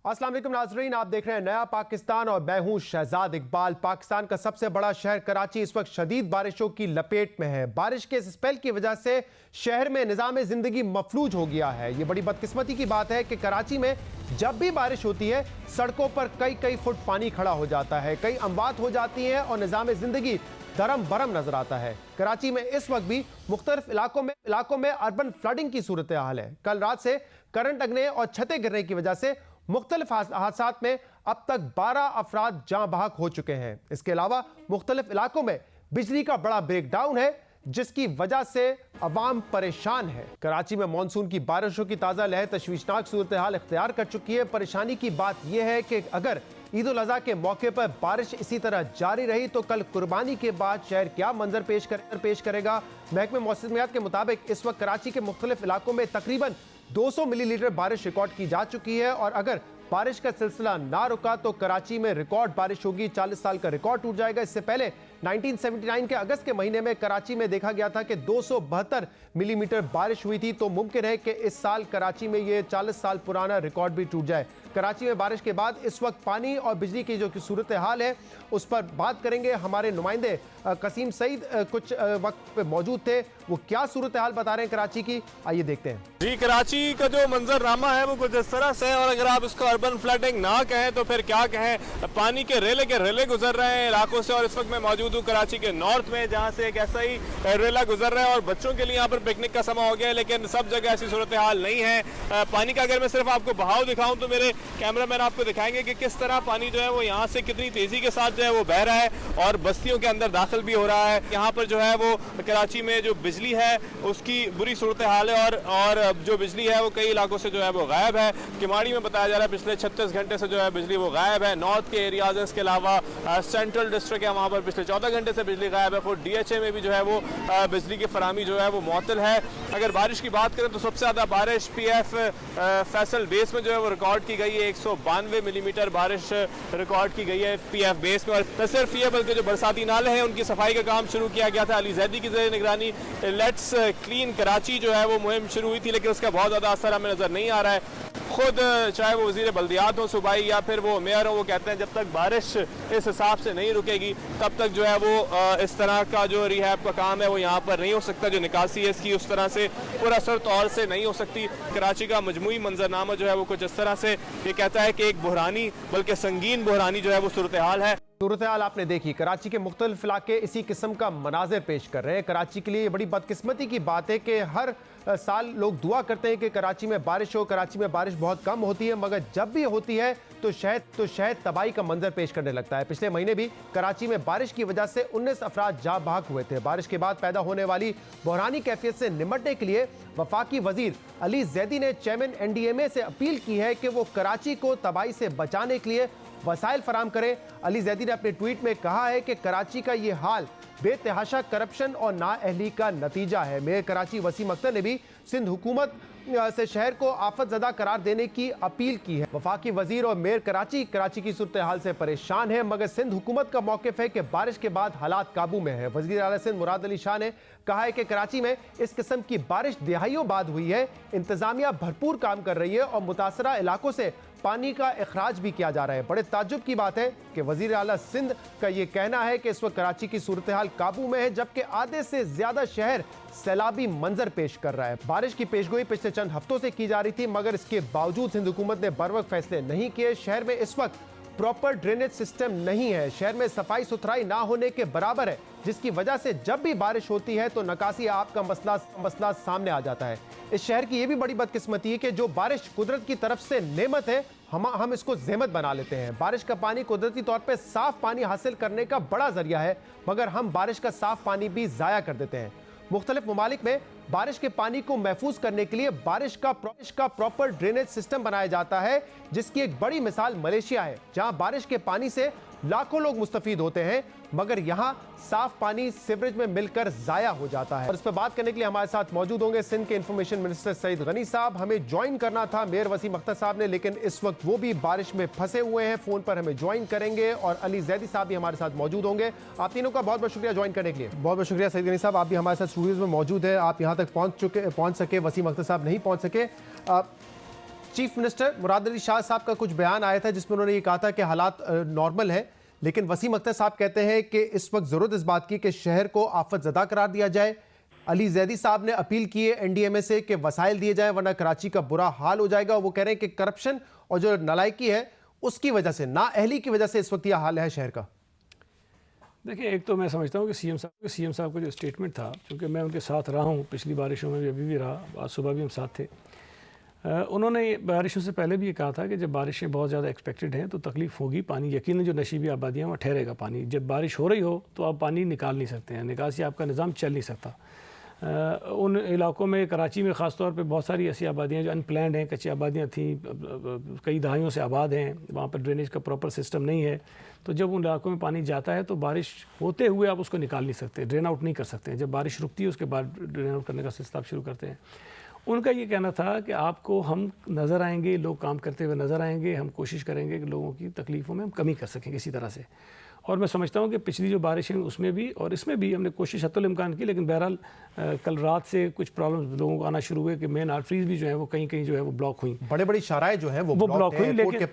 अस्सलाम वालेकुम नाजरीन, आप देख रहे हैं नया पाकिस्तान और मैं हूं शहजाद इकबाल। पाकिस्तान का सबसे बड़ा शहर कराची इस वक्त शदीद बारिशों की लपेट में है। बारिश के इस स्पेल की वजह से शहर में निज़ाम जिंदगी मफलूज हो गया है। ये बड़ी बदकिस्मती की बात है कि कराची में जब भी बारिश होती है सड़कों पर कई कई फुट पानी खड़ा हो जाता है, कई अमवात हो जाती हैं और निज़ाम जिंदगी धर्म बरम नजर आता है। कराची में इस वक्त भी मुख्तलिफ इलाकों में अर्बन फ्लडिंग की सूरत हाल है। कल रात से करंट लगने और छतें गिरने की वजह से मुख्तलिफ हादसात में अब तक 12 अफराद जाँ बहक हो चुके हैं। इसके अलावा मुख्तलिफ इलाकों में बिजली का बड़ा ब्रेकडाउन है जिसकी वजह से अवाम परेशान है। कराची में मानसून की बारिशों की ताज़ा लहर तशवीशनाक सूरत हाल इख्तियार कर चुकी है। परेशानी की बात यह है कि अगर ईद उल अज़हा के मौके पर बारिश इसी तरह जारी रही तो कल कुर्बानी के बाद शहर क्या मंजर पेश करेगा। महकमे मौसमियात के मुताबिक इस वक्त कराची के मुख्तलिफ इलाकों में तकरीबन 200 मिलीलीटर बारिश रिकॉर्ड की जा चुकी है और अगर बारिश का सिलसिला ना रुका तो कराची में रिकॉर्ड बारिश होगी, 40 साल का रिकॉर्ड टूट जाएगा। इससे पहले 1979 के अगस्त के महीने में कराची में देखा गया था कि 272 मिलीमीटर बारिश हुई थी, तो मुमकिन है कि इस साल कराची में ये 40 साल पुराना रिकॉर्ड भी टूट जाए। कराची में बारिश के बाद इस वक्त पानी और बिजली की जो सूरत हाल है उस पर बात करेंगे। हमारे नुमाइंदे कसीम सईद कुछ वक्त पे मौजूद थे, वो क्या सूरत हाल बता रहे हैं कराची की, आइए देखते हैं। जी, कराची का जो मंजरनामा है वो कुछ इस तरह से है और अगर आप इसको अर्बन फ्लडिंग ना कहें तो फिर क्या कहें। पानी के रेले गुजर रहे हैं इलाकों से और इस वक्त मैं मौजूद हूँ कराची के नॉर्थ में जहाँ से एक ऐसा ही रेला गुजर रहा है और बच्चों के लिए यहाँ पर पिकनिक का समय हो गया है, लेकिन सब जगह ऐसी सूरत हाल नहीं है। पानी का अगर मैं सिर्फ आपको बहाव दिखाऊं तो मेरे कैमरामैन आपको दिखाएंगे कि किस तरह पानी जो है वो यहाँ से कितनी तेजी के साथ जो है वो बह रहा है और बस्तियों के अंदर दाखिल भी हो रहा है। यहाँ पर जो है वो कराची में जो बिजली है उसकी बुरी सूरत हाल है और जो बिजली है वो कई इलाकों से जो है वो गायब है। किमाड़ी में बताया जा रहा है पिछले 36 घंटे से जो है बिजली वो गायब है। नॉर्थ के एरियाज इसके अलावा सेंट्रल डिस्ट्रिक्ट है वहाँ पर पिछले 14 घंटे से बिजली गायब है। फिर DHA में भी जो है वो बिजली की फराहमी जो है वो मुअत्तल है। अगर बारिश की बात करें तो सबसे ज़्यादा बारिश PF फैसल बेस में जो है वो रिकॉर्ड की गई है। 192 मिलीमीटर बारिश रिकॉर्ड की गई है PF बेस में। और न सिर्फ ये बल्कि जो बरसाती नाले हैं उनकी सफाई का काम शुरू किया गया था। अली जैदी की निगरानी लेट्स क्लीन कराची जो है वो मुहिम शुरू हुई थी, लेकिन उसका बहुत ज़्यादा असर हमें नज़र नहीं आ रहा है। खुद चाहे वो वज़ीर बल्दियात हो सूबाई या फिर वो मेयर हो, वो कहते हैं जब तक बारिश इस हिसाब से नहीं रुकेगी तब तक जो है वो इस तरह का जो रिहैब का काम है वो यहाँ पर नहीं हो सकता। जो निकासी है इसकी उस तरह से पुरअसर तौर से नहीं हो सकती। कराची का मजमूई मंजरनामा जो है वो कुछ इस तरह से ये कहता है कि एक बुहरानी बल्कि संगीन बुहरानी जो है वो सूरत हाल है। सूरत हाल आपने देखी, कराची के मुख्तलिफ इलाके इसी किस्म का मनाजिर पेश कर रहे हैं। कराची के लिए बड़ी बदकिस्मती की बात है कि हर साल लोग दुआ करते हैं कि कराची में बारिश हो। कराची में बारिश बहुत कम होती है मगर जब भी होती है तो शायद तबाही का मंजर पेश करने लगता है। पिछले महीने भी कराची में बारिश की वजह से 19 अफराद जाँ बहक हुए थे। बारिश के बाद पैदा होने वाली बहरानी कैफियत से निपटने के लिए वफाकी वजीर अली जैदी ने चेयरमैन NDMA से अपील की है कि वो कराची को तबाही से बचाने के लिए वसाइल फराम करें। अली जैदी ने अपने ट्वीट में कहा है कि कराची का ये हाल बेतहाशा करप्शन और नाअहली का नतीजा है। मेयर कराची वसीम अख्तर ने भी सिंध हुकूमत से शहर को आफतज़दा करार देने की अपील की है। वफाकी वजीर और मेयर कराची की सूरत हाल से परेशान है मगर सिंध हुकूमत का मौक़िफ़ है कि बारिश के बाद हालात काबू में है। वज़ीर आला सिंध मुराद अली शाह ने कहा है कि कराची में इस किस्म की बारिश दिहाइयों बाद हुई है। इंतज़ामिया भरपूर काम कर रही है और मुतासरा इलाकों से पानी का अखराज भी किया जा रहा है। बड़े ताज्जुब की बात है कि वज़ीर आला सिंध का ये कहना है कि इस वक्त कराची की सूरत हाल काबू में है जबकि आधे से ज्यादा शहर सैलाबी मंजर पेश कर रहा है। बारिश की पेशगोई पिछले चंद हफ्तों से की जा रही थी मगर इसके बावजूद सिंध हुकूमत ने बरवक्त फैसले नहीं किए। शहर में इस वक्त प्रॉपर ड्रेनेज सिस्टम नहीं है, शहर में सफाई सुथराई ना होने के बराबर है, जिसकी वजह से जब भी बारिश होती है तो नकासी आपका मसला सामने आ जाता है। इस शहर की ये भी बड़ी बदकिस्मती है कि जो बारिश कुदरत की तरफ से नेमत है हम इसको ज़हमत बना लेते हैं। बारिश का पानी कुदरती तौर पे साफ पानी हासिल करने का बड़ा जरिया है मगर हम बारिश का साफ पानी भी ज़ाया कर देते हैं। मुख्तलिफ ममालिक में बारिश के पानी को महफूज करने के लिए बारिश का प्रॉपर ड्रेनेज सिस्टम बनाया जाता है, जिसकी एक बड़ी मिसाल मलेशिया है जहां बारिश के पानी से लाखों लोग मुस्तफीद होते हैं मगर यहाँ साफ पानी सीवरेज में मिलकर जाया हो जाता है। और इस पर बात करने के लिए हमारे साथ मौजूद होंगे सिंध के इंफॉर्मेशन मिनिस्टर सईद गनी साहब। हमें ज्वाइन करना था मेयर वसीम अख्तर साहब ने, लेकिन इस वक्त वो भी बारिश में फंसे हुए हैं, फोन पर हमें ज्वाइन करेंगे। और अली जैदी साहब भी हमारे साथ मौजूद होंगे। आप तीनों का बहुत बहुत शुक्रिया ज्वाइन करने के लिए। बहुत बहुत शुक्रिया सईद गनी साहब, आप भी हमारे साथ स्टूडियोज में मौजूद है। आप यहाँ तक पहुँच सके, वसीम अख्तर साहब नहीं पहुँच सके। चीफ मिनिस्टर मुराद अली शाह साहब का कुछ बयान आया था जिसमें उन्होंने ये कहा था कि हालात नॉर्मल है, लेकिन वसीम अख्तर साहब कहते हैं कि इस वक्त जरूरत इस बात की कि शहर को आफत ज़दा करार दिया जाए। अली जैदी साहब ने अपील की है एनडीएमए से कि वसाइल दिए जाएं वरना कराची का बुरा हाल हो जाएगा। वो कह रहे हैं कि करप्शन और जो नालायकी है उसकी वजह से, नाअहली की वजह से इस वक्त यह हाल है शहर का। देखिए, एक तो मैं समझता हूँ कि सीएम साहब का जो स्टेटमेंट था, क्योंकि मैं उनके साथ रहा हूँ पिछली बारिशों में भी, अभी भी रहा, आज सुबह भी हम साथ थे। उन्होंने बारिशों से पहले भी ये कहा था कि जब बारिशें बहुत ज़्यादा एक्सपेक्टेड हैं तो तकलीफ़ होगी, पानी यकीनन जो नशीबी आबादियाँ वहाँ ठहरेगा पानी। जब बारिश हो रही हो तो आप पानी निकाल नहीं सकते हैं, निकासी आपका निज़ाम चल नहीं सकता। उन इलाकों में, कराची में ख़ास तौर पे बहुत सारी ऐसी आबादियाँ जो अनप्लैंड हैं, कच्ची आबादियाँ थीं, कई दहाइयों से आबाद हैं, वहाँ पर ड्रेनेज का प्रॉपर सिस्टम नहीं है। तो जब उन इलाकों में पानी जाता है तो बारिश होते हुए आप उसको निकाल नहीं सकते, ड्रेन आउट नहीं कर सकते। जब बारिश रुकती है उसके बाद ड्रेन आउट करने का सिलसिला आप शुरू करते हैं। उनका ये कहना था कि आपको हम नज़र आएंगे, लोग काम करते हुए नज़र आएंगे, हम कोशिश करेंगे कि लोगों की तकलीफ़ों में हम कमी कर सकें किसी तरह से। और मैं समझता हूँ कि पिछली जो बारिशें उसमें भी और इसमें भी हमने कोशिश हत्तुल इम्कान की, लेकिन बहरहाल कल रात से कुछ प्रॉब्लम्स लोगों को आना शुरू हुए कि मेन आर्टरीज भी जो है वो कहीं कहीं जो है वो ब्लॉक हुई, बड़ी शाराएं जो हैं वो ब्लॉक हुई। लेकिन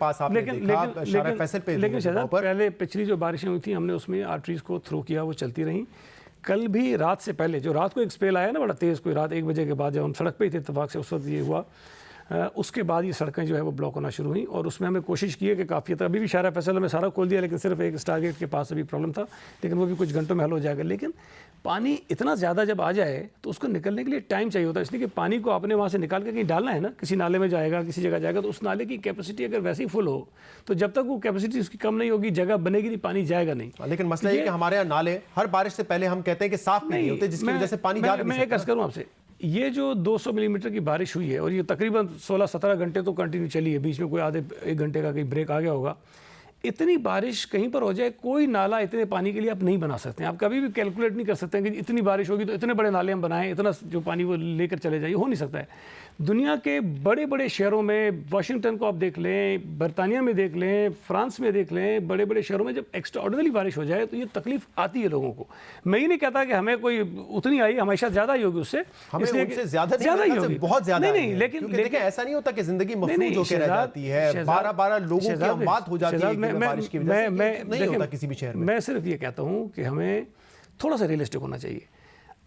शहजाद, पहले पिछली जो बारिशें हुई थी हमने उसमें आर्टरीज को थ्रू किया, वो चलती रहीं। कल भी रात से पहले, जो रात को एक स्पेल आया ना बड़ा तेज़, कोई रात 1 बजे के बाद जब हम सड़क पे ही थे इत्तेफाक से, उस वक्त ये हुआ। उसके बाद ये सड़कें जो है वो ब्लॉक होना शुरू हुई और उसमें हमें कोशिश की है कि काफ़ी तक, अभी भी शारा फैसल में सारा खोल दिया, लेकिन सिर्फ एक स्टार गेट के पास अभी प्रॉब्लम था, लेकिन वो भी कुछ घंटों में हल हो जाएगा। लेकिन पानी इतना ज़्यादा जब आ जाए तो उसको निकलने के लिए टाइम चाहिए होता है, इसलिए कि पानी को आपने वहाँ से निकाल के कहीं डालना है ना, किसी नाले में जाएगा, किसी जगह जाएगा, तो उस नाले की कैपेसिटी अगर वैसे ही फुल हो तो जब तक वो कैपेसिटी उसकी कम नहीं होगी, जगह बनेगी नहीं, पानी जाएगा नहीं। लेकिन मसला ये कि हमारे यहाँ नाले हर बारिश से पहले हम कहते हैं कि साफ नहीं होते, जिसकी वजह से पानी जा नहीं सकता। मैं एक अर्ज करूँ आपसे, ये जो 200 मिलीमीटर की बारिश हुई है और ये तकरीबन 16-17 घंटे तो कंटिन्यू चली है, बीच में कोई आधे 1 घंटे का कहीं ब्रेक आ गया होगा। इतनी बारिश कहीं पर हो जाए, कोई नाला इतने पानी के लिए आप नहीं बना सकते हैं। आप कभी भी कैलकुलेट नहीं कर सकते हैं कि इतनी बारिश होगी तो इतने बड़े नाले हम बनाएं, इतना जो पानी वो लेकर चले जाइए, हो नहीं सकता है। दुनिया के बड़े बड़े शहरों में, वाशिंगटन को आप देख लें, बरतानिया में देख लें, फ्रांस में देख लें, बड़े बड़े शहरों में जब एक्स्ट्राऑर्डिनरी बारिश हो जाए तो ये तकलीफ आती है लोगों को। मैं ये नहीं कहता कि हमें कोई उतनी आई, हमेशा ज़्यादा ही होगी उससे, इसलिए ज़्यादा ही होगी, बहुत ज़्यादा नहीं। लेकिन देखिए, ऐसा नहीं होता कि जिंदगी महफूज होकर रह जाती है, 12-12 लोगों की बात हो जाती है बारिश की वजह से, नहीं होता किसी भी शहर में। मैं सिर्फ ये कहता हूँ कि हमें थोड़ा सा रियलिस्टिक होना चाहिए।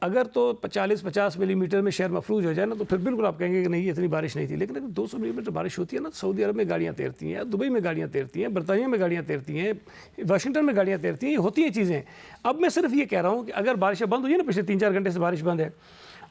अगर तो 40-50 मिलीमीटर में शहर मफलूज हो जाए ना तो फिर बिल्कुल आप कहेंगे कि नहीं इतनी बारिश नहीं थी। लेकिन अगर 200 मिलीमीटर बारिश होती है ना, सऊदी अरब में गाड़ियाँ तैरती हैं, दुबई में गाड़ियाँ तैरती हैं, बरतानिया में गाड़ियाँ तैरती हैं, वाशिंगटन में गाड़ियाँ तैरती हैं, ये होती हैं चीज़ें। अब मैं सिर्फ ये कह रहा हूँ कि अगर बारिशें बंद हुई ना, पिछले 3-4 घंटे से बारिश बंद है,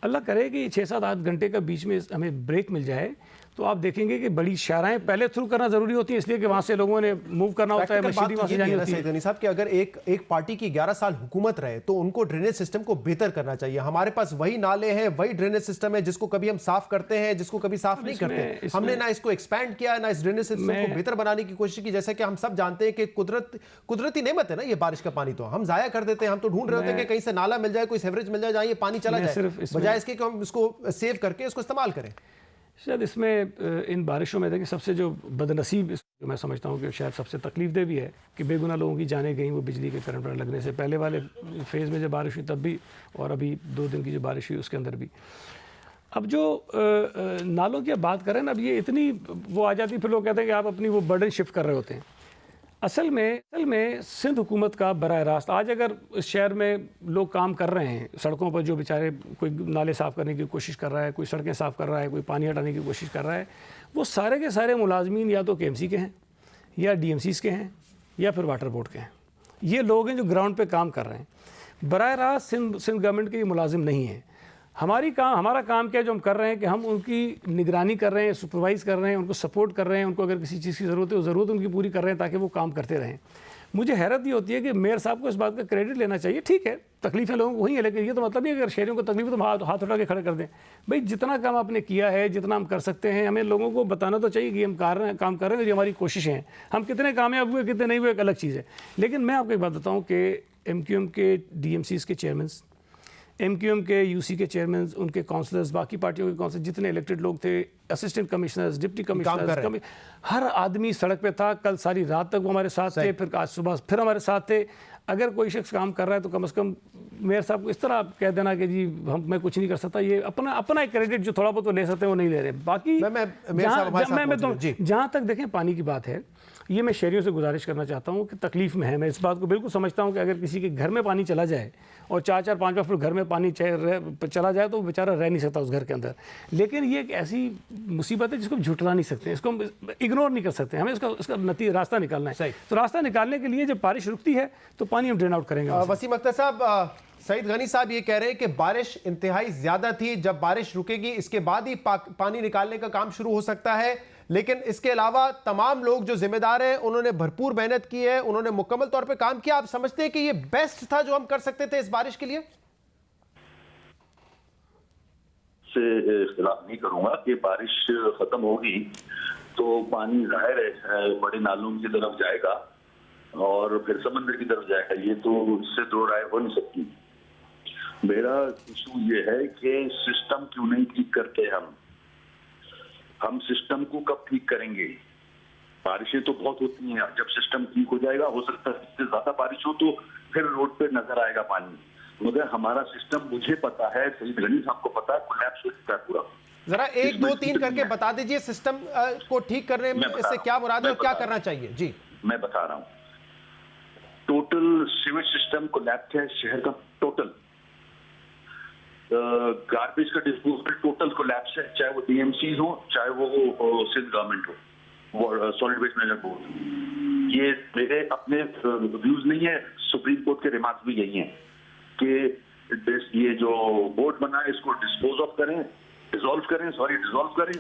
अल्लाह करे कि 6-7-8 घंटे का बीच में हमें ब्रेक मिल जाए, तो आप देखेंगे कि बड़ी शाराएं पहले थ्रू करना जरूरी होती है, इसलिए कि वहाँ से लोगों ने मूव करना होता है, मशीनरी वहाँ से जानी होती है। साहब कि अगर एक पार्टी की 11 साल हुकूमत रहे तो उनको ड्रेनेज सिस्टम को बेहतर करना चाहिए। हमारे पास वही नाले हैं, वही ड्रेनेज सिस्टम है जिसको कभी हम साफ करते हैं, जिसको कभी साफ नहीं करते। हमने ना इसको एक्सपैंड किया, ना इस ड्रेनेज सिस्टम को बेहतर बनाने की कोशिश की। जैसे कि हम सब जानते हैं कि कुदरती नेमत है ना ये बारिश का पानी, तो हम जाया कर देते हैं। हम तो ढूंढ रहे होते हैं कि कहीं से नाला मिल जाए, कोई सेवरेज मिल जाए जहाँ ये पानी चला जाए, बजाय इसके कि हम इसको सेव करके इसको इस्तेमाल करें। शायद इसमें इन बारिशों में देखिए सबसे जो बदनसीब, जो मैं समझता हूँ कि शायद सबसे तकलीफ दे भी है कि बेगुनाह लोगों की जानें गई वो बिजली के करंट पर लगने से। पहले वाले फेज़ में जब बारिश हुई तब भी, और अभी 2 दिन की जो बारिश हुई उसके अंदर भी। अब जो नालों की आप बात करें ना, अब ये इतनी वो आ जाती, फिर लोग कहते हैं कि आप अपनी वो बर्डन शिफ्ट कर रहे होते हैं। असल में सिंध हुकूमत का बराह रास्त, आज अगर इस शहर में लोग काम कर रहे हैं सड़कों पर, जो बेचारे कोई नाले साफ़ करने की कोशिश कर रहा है, कोई सड़कें साफ़ कर रहा है, कोई पानी हटाने की कोशिश कर रहा है, वो सारे के सारे मुलाजमीन या तो KMC के हैं, या DMCs के हैं, या फिर वाटर बोर्ड के हैं। ये लोग हैं जो ग्राउंड पर काम कर रहे हैं। बराह रास्त सिंध गवर्नमेंट के ये मुलाजिम नहीं हैं। हमारा काम क्या है जो हम कर रहे हैं कि हम उनकी निगरानी कर रहे हैं, सुपरवाइज़ कर रहे हैं, उनको सपोर्ट कर रहे हैं, उनको अगर किसी चीज़ की ज़रूरत है वो ज़रूरत उनकी पूरी कर रहे हैं ताकि वो काम करते रहें। मुझे हैरत ये होती है कि मेयर साहब को इस बात का क्रेडिट लेना चाहिए। ठीक है, तकलीफ़ें लोगों को हुई है, लेकिन ये तो मतलब नहीं अगर शहरियों को तकलीफ तो हाथ उठा के खड़े कर दें। भाई जितना काम आपने किया है, जितना हम कर सकते हैं, हमें लोगों को बताना तो चाहिए कि हम काम कर रहे हैं, ये हमारी कोशिशें हैं। हम कितने कामयाब हुए, कितने नहीं हुए, एक अलग चीज़ है। लेकिन मैं आपको एक बात बताऊँ कि MQM के DMCs के चेयरमैन, MQM के UC के चेयरमैन, उनके काउंसलर्स, बाकी पार्टियों के काउंसलर, जितने इलेक्टेड लोग थे, असिस्टेंट कमिश्नर्स, डिप्टी कमिश्नर्स, हर आदमी सड़क पे था। कल सारी रात तक वो हमारे साथ थे, फिर आज सुबह फिर हमारे साथ थे। अगर कोई शख्स काम कर रहा है तो कम से कम मेयर साहब को इस तरह आप कह देना कि जी मैं कुछ नहीं कर सकता, ये अपना एक क्रेडिट जो थोड़ा बहुत वो ले सकते हैं वो नहीं ले रहे। बाकी जहाँ तक देखें पानी की बात है, ये मैं शहरियों से गुजारिश करना चाहता हूँ कि तकलीफ़ में है, मैं इस बात को बिल्कुल समझता हूँ कि अगर किसी के घर में पानी चला जाए और 4-4-5 फुट घर में पानी चला जाए तो वो बेचारा रह नहीं सकता उस घर के अंदर। लेकिन ये एक ऐसी मुसीबत है जिसको हम झुठला नहीं सकते, इसको हम इग्नोर नहीं कर सकते, हमें इसका रास्ता निकालना है। तो रास्ता निकालने के लिए जब बारिश रुकती है तो पानी हम ड्रेन आउट करेंगे। वसीम अख्तर साहब, सईद गनी साहब ये कह रहे हैं कि बारिश इंतहाई ज़्यादा थी, जब बारिश रुकेगी इसके बाद ही पानी निकालने का काम शुरू हो सकता है। लेकिन इसके अलावा तमाम लोग जो जिम्मेदार हैं उन्होंने भरपूर मेहनत की है, उन्होंने मुकम्मल तौर पे काम किया। आप समझते हैं कि ये बेस्ट था जो हम कर सकते थे इस बारिश के लिए? से इख्तिलाफ नहीं करूंगा कि बारिश खत्म होगी तो पानी जाहिर है बड़े नालों की तरफ जाएगा और फिर समंदर की तरफ जाएगा, ये तो इससे दो राय हो नहीं सकती। मेरा इशू ये है कि सिस्टम क्यों नहीं ठीक करते हम सिस्टम को कब ठीक करेंगे? बारिशें तो बहुत होती हैं, जब सिस्टम ठीक हो जाएगा हो सकता है इससे ज्यादा बारिश हो तो फिर रोड पे नजर आएगा पानी, मगर हमारा सिस्टम मुझे पता है, सईद गनी साहब को पता है, कोलैप्स हो चुका है पूरा। जरा 1 2 3 करके बता दीजिए सिस्टम को ठीक करने में इससे क्या मुराद है और क्या करना चाहिए? जी मैं बता रहा हूँ। टोटल सीवेज सिस्टम कोलैप्स है शहर का, टोटल गार्बेज का डिस्पोजल टोटल कोलैप्स है, चाहे वो डीएमसी हो चाहे वो सिंध गवर्नमेंट हो, सॉलिड वेस्ट मैनेजमेंट बोर्ड। ये मेरे अपने व्यूज नहीं है, सुप्रीम कोर्ट के रिमार्क्स भी यही हैं कि ये जो बोर्ड बना है इसको डिसॉल्व करें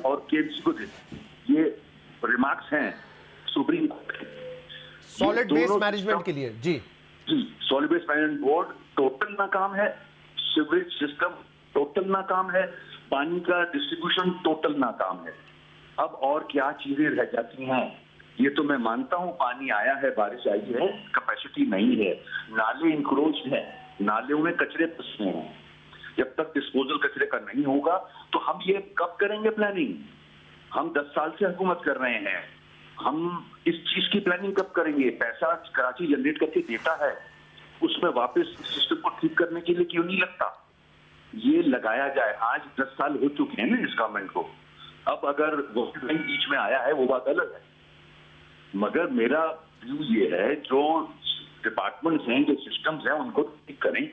और केएमसी को दें। ये रिमार्क्स हैं सुप्रीम कोर्ट के सॉलिड वेस्ट मैनेजमेंट के लिए। जी solid waste management board total नाकाम है, सीवरेज सिस्टम टोटल नाकाम है, पानी का डिस्ट्रीब्यूशन टोटल नाकाम है। अब और क्या चीजें रह जाती हैं? ये तो मैं मानता हूं पानी आया है, बारिश आई है, कैपेसिटी नहीं है, नाले इंक्रोच है, नाले में कचरे फंसते हैं। जब तक डिस्पोजल कचरे का नहीं होगा तो हम ये कब करेंगे प्लानिंग? हम 10 साल से हुकूमत कर रहे हैं, हम इस चीज की प्लानिंग कब करेंगे? पैसा कराची जनरेट करके देता है, उसमें वापस सिस्टम को ठीक करने के लिए क्यों नहीं लगता? ये लगाया जाए। आज 10 साल हो चुके हैं ना इस गवर्नमेंट को, अब अगर वर्ल्ड बैंक बीच में आया है वो बात अलग है, मगर मेरा व्यू ये है जो डिपार्टमेंट्स हैं, जो सिस्टम्स हैं, उनको ठीक करें।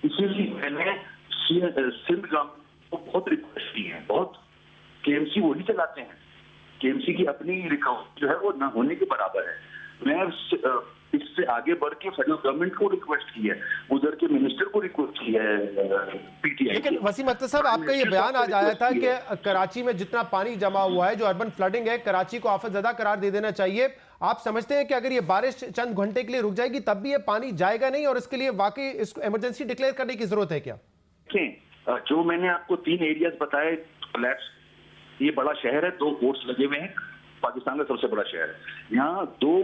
इसीलिए मैंने सिंध गवर्नमेंट को बहुत रिक्वेस्ट की है, बहुत। केएमसी वो ही चलाते हैं, केएमसी की अपनी रिकवरी जो है वो ना होने के बराबर है। मैं इससे आगे बढ़ के फेडरल गवर्नमेंट को रिक्वेस्ट की है, उधर के मिनिस्टर को रिक्वेस्ट की है पीटीआई। लेकिन वसीम अख्तर साहब, आपका ये बयान आज आया था कि कराची में जितना पानी जमा हुआ है, जो अर्बन फ्लडिंग है, कराची को आफत ज़दा करार दे देना चाहिए। आप समझते हैं कि अगर ये बारिश चंद घंटे के लिए रुक जाएगी तब भी ये पानी जाएगा नहीं और इसके लिए वाकई इसको इमरजेंसी डिक्लेयर करने की जरूरत है क्या? जो मैंने आपको 3 एरियाज बताए कोलैप्स, ये बड़ा शहर है, 2 पोर्ट्स लगे हुए हैं, पाकिस्तान का सबसे बड़ा शहर है। यहाँ 2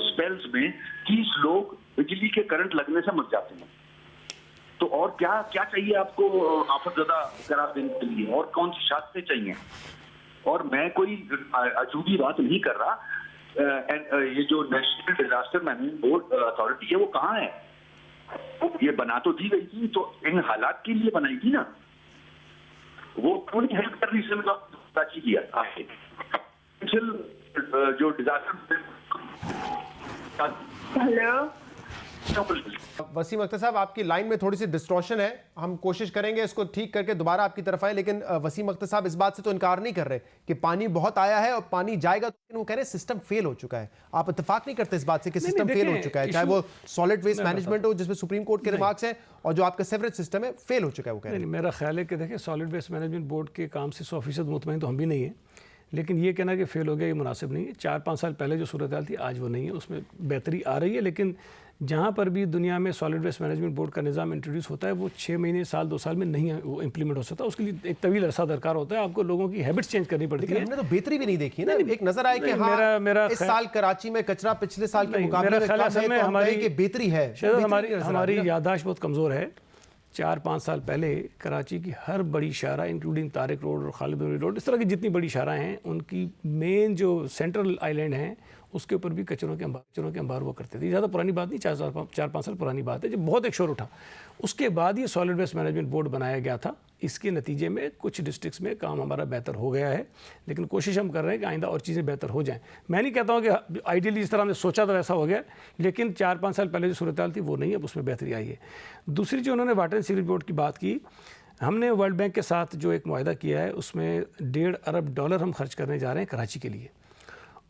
स्पेल्स में 30 लोग बिजली के करंट लगने से मर जाते हैं। तो और क्या क्या चाहिए आपको आफतज़दा करार देने के लिए? और कौन सी शास्तें चाहिए? और मैं कोई अजूबी बात नहीं कर रहा। ये जो national disaster management board authority है वो कहाँ है? ये बना तो दी गई थी, तो इन हालात के लिए बनाई थी ना, वो क्यों नहीं हेल्प कर रही? कराची किया जो डिजास्टर। हेलो वसीम अख्तर साहब, आपकी लाइन में थोड़ी सी डिस्टॉर्शन है, हम कोशिश करेंगे इसको ठीक करके दोबारा आपकी तरफ आए। लेकिन वसीम अख्तर साहब इस बात से तो इनकार नहीं कर रहे कि पानी बहुत आया है और पानी जाएगा, तो वो कह रहे हैं सिस्टम फेल हो चुका है। आप इत्तेफाक नहीं करते इस बात से कि सिस्टम फेल हो चुका है, चाहे वो सॉलिड वेस्ट मैनेजमेंट हो जिसमें सुप्रीम कोर्ट के रिमार्क्स हैं, और जो आपका सीवरेज सिस्टम है फेल हो चुका है? वो कह रहे हैं। मेरा ख्याल है कि देखिए, सॉलिड वेस्ट मैनेजमेंट बोर्ड के काम से 100% मुतमईन तो हम भी नहीं है, लेकिन ये कहना कि फ़ेल हो गया ये मुनासिब नहीं है। 4-5 साल पहले जो सूरत हाल थी आज वो नहीं है, उसमें बेहतरी आ रही है। लेकिन जहाँ पर भी दुनिया में सॉलिड वेस्ट मैनेजमेंट बोर्ड का निज़ाम इंट्रोड्यूस होता है वो 6 महीने, साल, 2 साल में नहीं वो इम्प्लीमेंट हो सकता, उसके लिए एक तवील अरसा दरकार होता है। आपको लोगों की हैबिट्स चेंज करनी पड़ती है। हमने तो बेहतरी भी नहीं देखी ना, एक नजर आए कि हाँ मेरा इस साल कराची में कचरा पिछले साल के मुकाबले में कम है, तो हमारी बेहतरी है। हमारी याददाश्त बहुत कमज़ोर है। 4-5 साल पहले कराची की हर बड़ी शाहरा इंक्लूडिंग तारिक रोड और खालिद नूरी रोड, इस तरह की जितनी बड़ी शाहरा हैं, उनकी मेन जो सेंट्रल आइलैंड हैं उसके ऊपर भी कचरों के अंबार हुआ करते थे। ज़्यादा पुरानी बात नहीं, 4-5 साल पुरानी बात है, जब बहुत एक शोर उठा। उसके बाद ये सॉलिड वेस्ट मैनेजमेंट बोर्ड बनाया गया था। इसके नतीजे में कुछ डिस्ट्रिक्ट्स में काम हमारा बेहतर हो गया है, लेकिन कोशिश हम कर रहे हैं कि आइंदा और चीज़ें बेहतर हो जाएं। मैं नहीं कहता हूँ कि आइडियली जिस तरह हमने सोचा था वैसा हो गया, लेकिन 4-5 साल पहले जो सूरत हाल थी वो नहीं है, अब उसमें बेहतरी आई है। दूसरी जो उन्होंने वाटर एंड सीवरेज बोर्ड की बात की, हमने वर्ल्ड बैंक के साथ जो एक मुआहदा किया है उसमें $1.5 अरब हम खर्च करने जा रहे हैं कराची के लिए,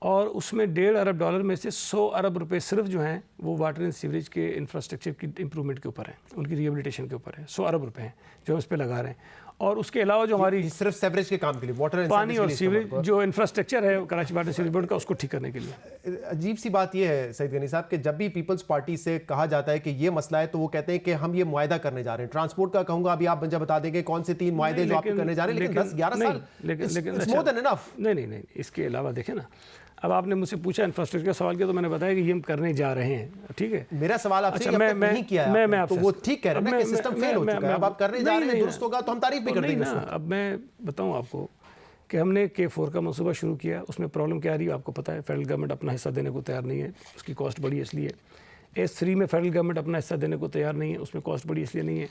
और उसमें $1.5 अरब में से 100 अरब रुपए सिर्फ जो हैं वो वाटर एंड सीवरेज के इंफ्रास्ट्रक्चर की इंप्रूवमेंट के ऊपर हैं, उनकी रिहेबिलिटेशन के ऊपर है। 100 अरब रुपए हैं जो हम इस पर लगा रहे हैं। और उसके अलावा जो हमारी सिर्फ सीवरेज के काम के लिए, वाटर एंड पानी और सीवरेज जो इंफ्रास्ट्रक्चर है कराची वाटर सीवरेज बोर्ड का, उसको ठीक करने के लिए। अजीब सी बात यह है सईद गनी साहब कि जब भी पीपल्स पार्टी से कहा जाता है कि ये मसला है तो वो कहते हैं कि हम ये मुआहदा करने जा रहे हैं। ट्रांसपोर्ट का कहूंगा, अभी आप मुझे बता देंगे कौन से 3 मुआहदे जो आप करने जा रहे हैं, लेकिन 10-11 साल, लेकिन मोर देन इनफ। नहीं, इसके अलावा देखें ना, अब आपने मुझसे पूछा इंफ्रास्ट्रक्चर का सवाल किया तो मैंने बताया कि ये हम करने जा रहे हैं, ठीक है। मेरा सवाल आपसे अच्छा, मैं नहीं किया है, मैं तो वो ठीक कह रहे हैं कि सिस्टम फेल हो चुका है, अब आप करने जा रहे हैं, दुरुस्त होगा तो हम तारीफ भी कर देंगे। अब मैं बताऊं आपको कि हमने K4 का मंसूबा शुरू किया, उसमें प्रॉब्लम क्या आ रही है आपको पता है। फेडरल गवर्नमेंट अपना हिस्सा देने को तैयार नहीं है, उसकी कॉस्ट बड़ी है इसलिए। S3 में फेडरल गवर्नमेंट अपना हिस्सा देने को तैयार नहीं है, उसमें कॉस्ट बड़ी इसलिए नहीं है।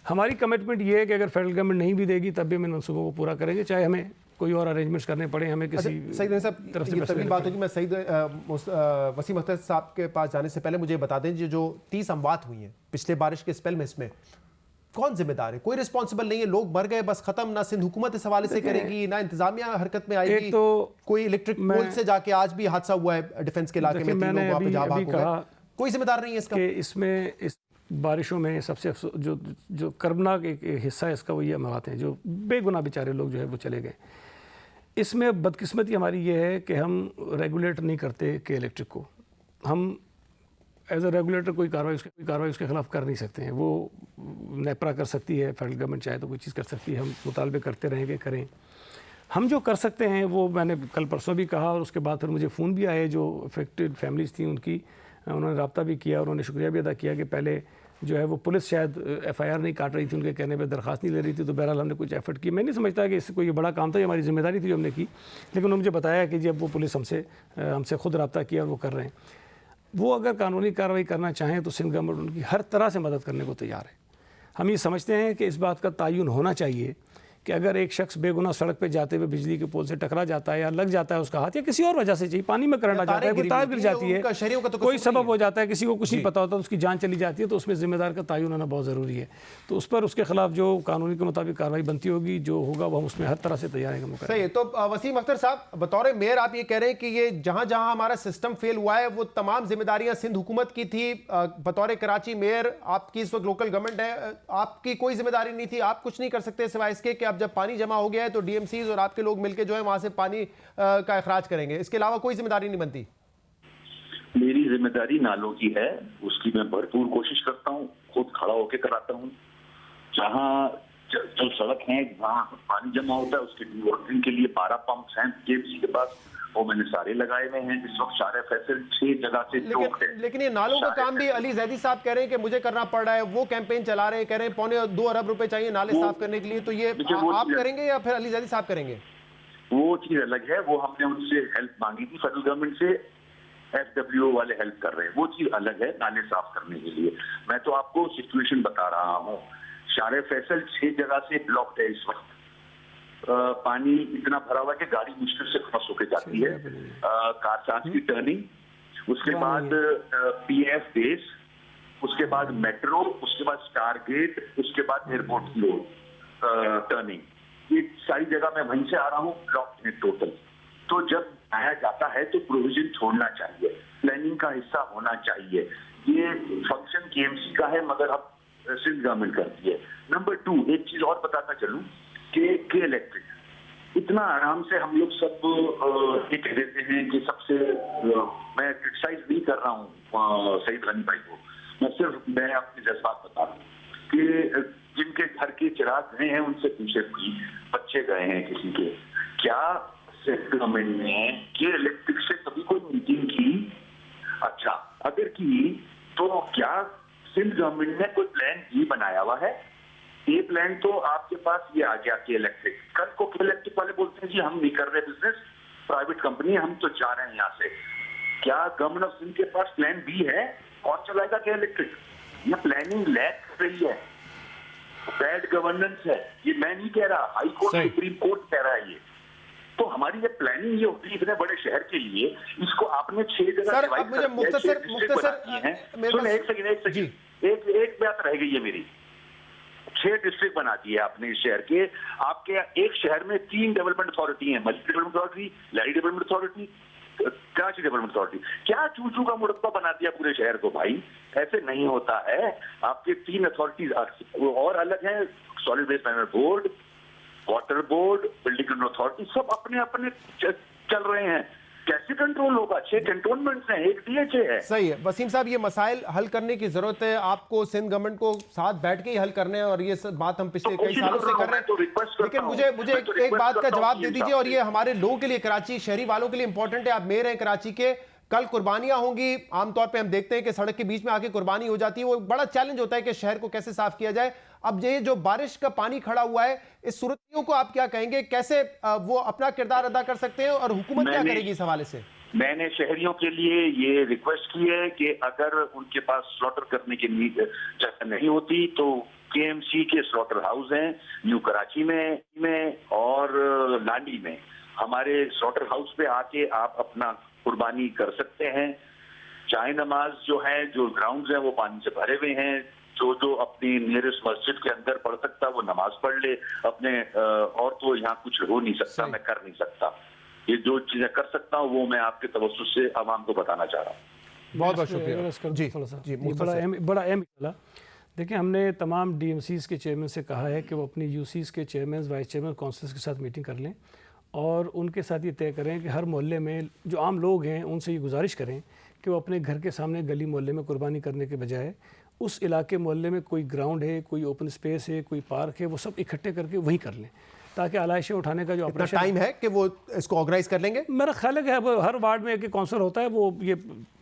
हमारी कमिटमेंट ये है कि अगर फेडरल गवर्नमेंट नहीं भी देगी तब भी हम इन मंसूबों को पूरा करेंगे, चाहे हमें कोई और अरेंजमेंट्स करने पड़े, हमें किसी सईद साहब तरफ से। ये तगड़ी बात होगी। मैं सईद वसीम अख्तर साहब के पास जाने से पहले मुझे बता दें जो 30 अमवात हुई हैं पिछले बारिश के स्पेल में, इसमें कौन जिम्मेदार है? कोई रिस्पॉन्सिबल नहीं है, लोग मर गए बस खत्म। ना सिंध हुकूमत इस हवाले से करेगी, ना इंतजामिया हरकत में आएगी। तो कोई इलेक्ट्रिक पोल से जाके आज भी हादसा हुआ है डिफेंस के इलाके में, मैंने अभी कहा कोई जिम्मेदार नहीं है इसका। इसमें इस बारिशों में सबसे जो कर्बनाक एक हिस्सा है इसका वो ये अमवात हैं, जो बेगुनाह बेचारे लोग जो है वो चले गए। इसमें बदकिस्मती हमारी ये है कि हम रेगुलेट नहीं करते कि इलेक्ट्रिक को हम एज अ रेगुलेटर कोई कार्रवाई उसके खिलाफ कर नहीं सकते हैं। वो नेपरा कर सकती है, फेडरल गवर्नमेंट चाहे तो कोई चीज़ कर सकती है, हम मुतालबे करते रहेंगे, करें। हम जो कर सकते हैं वो मैंने कल परसों भी कहा, और उसके बाद फिर मुझे फ़ोन भी आए जो अफेक्टेड फैमिलीज़ थी उनकी, उन्होंने रब्ता भी किया, उन्होंने शुक्रिया भी अदा किया कि पहले जो है वो पुलिस शायद FIR नहीं काट रही थी, उनके कहने पे दरख्वास्त नहीं ले रही थी, तो बहरहाल हमने कुछ एफर्ट की। मैं नहीं समझता कि इससे कोई बड़ा काम था, ये हमारी जिम्मेदारी थी जो हमने की, लेकिन उन्होंने मुझे बताया कि जब वो पुलिस हमसे खुद रब्ता किया और वो कर रहे हैं। वो अगर कानूनी कार्रवाई करना चाहें तो सिंध गवर्नमेंट उनकी हर तरह से मदद करने को तैयार है। हम ये समझते हैं कि इस बात का तयन होना चाहिए कि अगर एक शख्स बेगुनाह सड़क पे जाते हुए बिजली के पोल से टकरा जाता है या लग जाता है उसका हाथ, या किसी और वजह से चाहिए, पानी में करंट आ जाता है, कोई तार गिर जाती है, कोई सबब हो जाता है, किसी को कुछ नहीं पता होता, उसकी जान चली जाती है, तो उसमें जिम्मेदार का तयन होना बहुत ज़रूरी है। तो उस पर उसके खिलाफ जो कानूनी के मुताबिक कार्रवाई बनती होगी, जो होगा वो हम उसमें हर तरह से तैयार हैं। सही है। तो वसीम अख्तर साहब, बतौर मेयर आप ये कह रहे हैं कि ये जहाँ जहाँ हमारा सिस्टम फेल हुआ है वो तमाम जिम्मेदारियाँ सिंध हुकूमत की थी। बतौर कराची मेयर आपकी इस वक्त लोकल गवर्नमेंट है, आपकी कोई जिम्मेदारी नहीं थी, आप कुछ नहीं कर सकते सिवाय इसके कि अब जब पानी जमा हो गया है तो DMCs और आपके लोग मिलकर जो है वहां से पानी का इखराज करेंगे, इसके अलावा कोई जिम्मेदारी नहीं बनती। मेरी जिम्मेदारी नालों की है, उसकी मैं भरपूर कोशिश करता हूँ, खुद खड़ा होकर कराता हूँ। जहाँ जो सड़क है जहाँ पानी जमा होता है उसके डिवॉटरिंग के लिए 12 पंप्स हैं KMC के पास, वो मैंने सारे लगाए हुए हैं। इस वक्त सारे फैसल 6 जगह से चौक है। लेकिन ये नालों का काम भी अली जैदी साहब कह रहे हैं कि मुझे करना पड़ रहा है, वो कैंपेन चला रहे हैं, कह रहे हैं 2.25 अरब रुपए चाहिए नाले साफ करने के लिए, तो ये आप करेंगे या फिर अली जैदी साहब करेंगे? वो चीज अलग है, वो हमने उनसे हेल्प मांगी थी फेडरल गवर्नमेंट से, FWO वाले हेल्प कर रहे हैं, वो चीज अलग है नाले साफ करने के लिए। मैं तो आपको सिचुएशन बता रहा हूँ, शारे फैसल 6 जगह से ब्लॉक्ड है इस वक्त। पानी इतना भरा हुआ है कि गाड़ी मुश्किल से क्रॉस होकर जाती है। कारसाज की टर्निंग, उसके बाद PF बेस, उसके बाद मेट्रो, उसके बाद स्टार गेट, उसके बाद एयरपोर्ट की रोड टर्निंग, ये सारी जगह मैं वहीं से आ रहा हूँ, ब्लॉक है टोटल। तो जब आया जाता है तो प्रोविजन छोड़ना चाहिए, प्लानिंग का हिस्सा होना चाहिए। ये फंक्शन KMC का है मगर अब सिंध गवर्नमेंट करती है। नंबर 2, एक चीज और बताता चलूं कि इलेक्ट्रिक इतना आराम से हम लोग सब कह देते हैं कि सबसे, मैं क्रिटिसाइज नहीं कर रहा हूँ सईद गनी भाई को, मैं अपने जज्बात बता रहा हूँ कि जिनके घर के चिराग गए हैं उनसे पूछे, बच्चे गए हैं किसी के, क्या गवर्नमेंट ने कि इलेक्ट्रिक से कभी कोई मीटिंग की? अच्छा, अगर की तो क्या सिंध गवर्नमेंट ने कोई प्लान भी बनाया हुआ है ये प्लान तो आपके पास ये आ गया के इलेक्ट्रिक, कल को के इलेक्ट्रिक वाले बोलते हैं जी हम नहीं कर रहे बिजनेस, प्राइवेट कंपनी हम तो जा रहे हैं यहाँ से। क्या गवर्नमेंट ऑफ सिंध के पास प्लान बी है? कौन चलाएगा के इलेक्ट्रिक? ये प्लानिंग लैक कर रही है, बैड गवर्नेंस है, ये मैं नहीं कह रहा, हाई कोर्ट सुप्रीम कोर्ट कह रहा है ये। तो हमारी ये प्लानिंग ये होती है इतने बड़े शहर के लिए, इसको आपने 6 जगह सर अब मुझे मुख्तसर एक बात रह गई है मेरी। 6 डिस्ट्रिक्ट बना दिए आपने इस शहर के, आपके एक शहर में 3 डेवलपमेंट अथॉरिटी है, multi development authority, Larry development authority, Karachi development authority. क्या चूचू का मुड़ब्बा बना दिया पूरे शहर को भाई, ऐसे नहीं होता है। आपके 3 अथॉरिटीज और अलग हैं, solid waste management board, water board, building control authority, सब अपने अपने चल रहे हैं। कैसे कंट्रोल होगा? 6 कैंटोनमेंट्स हैं, 1 डीएचए है। सही है वसीम साहब, ये मसाइल हल करने की जरूरत है, आपको सिंध गवर्नमेंट को साथ बैठ के ही हल करने हैं, और ये सब बात हम पिछले कई सालों से कर रहे हैं। लेकिन मुझे एक बात का जवाब दे दीजिए, और ये हमारे लोगों के लिए, कराची शहरी वालों के लिए इंपॉर्टेंट है। आप मेयर हैं कराची के, कल कुर्बानियां होंगी, आमतौर पे हम देखते हैं कि सड़क के बीच में आके कुर्बानी हो जाती है, वो बड़ा चैलेंज होता है कि शहर को कैसे साफ किया जाए। अब ये जो बारिश का पानी खड़ा हुआ है, इस सूरतियों को आप क्या कहेंगे, कैसे वो अपना किरदार अदा कर सकते हैं, और हुकूमत क्या करेगी इस हवाले से? मैंने शहरियों के लिए ये रिक्वेस्ट की है कि अगर उनके पास स्लॉटर करने की जगह नहीं होती तो केएमसी के स्लॉटर हाउस हैं न्यू कराची में और लांडी में। हमारे स्लॉटर हाउस पे आके आप अपना कुर्बानी कर सकते हैं। चाय नमाज जो है, जो ग्राउंड्स हैं वो पानी से भरे हुए हैं, जो अपनी नियरेस्ट मस्जिद के अंदर पढ़ सकता वो नमाज पढ़ ले अपने, और तो यहाँ कुछ हो नहीं सकता, मैं कर नहीं सकता। ये जो चीजें कर सकता हूँ वो मैं आपके तवज्जुह से आवाम को बताना चाह रहा हूँ। बहुत बहुत शुक्रिया जी। बड़ा अहम मसला। देखिए, हमने तमाम डीएमसीज के चेयरमैन से कहा है कि वो अपनी यूसीज के चेयरमैन, वाइस चेयरमैन, काउंसिल्स के साथ मीटिंग कर लें और उनके साथ ये तय करें कि हर मोहल्ले में जो आम लोग हैं उनसे ये गुजारिश करें कि वो अपने घर के सामने गली मोहल्ले में कुर्बानी करने के बजाय उस इलाके मोहल्ले में कोई ग्राउंड है, कोई ओपन स्पेस है, कोई पार्क है, वो सब इकट्ठे करके वहीं कर लें, ताकि आलाइशें उठाने का जो ऑपरेशन टाइम है कि वो इसको ऑर्गेनाइज कर लेंगे। मेरा ख्याल है कि हर वार्ड में एक काउंसिलर होता है, वो ये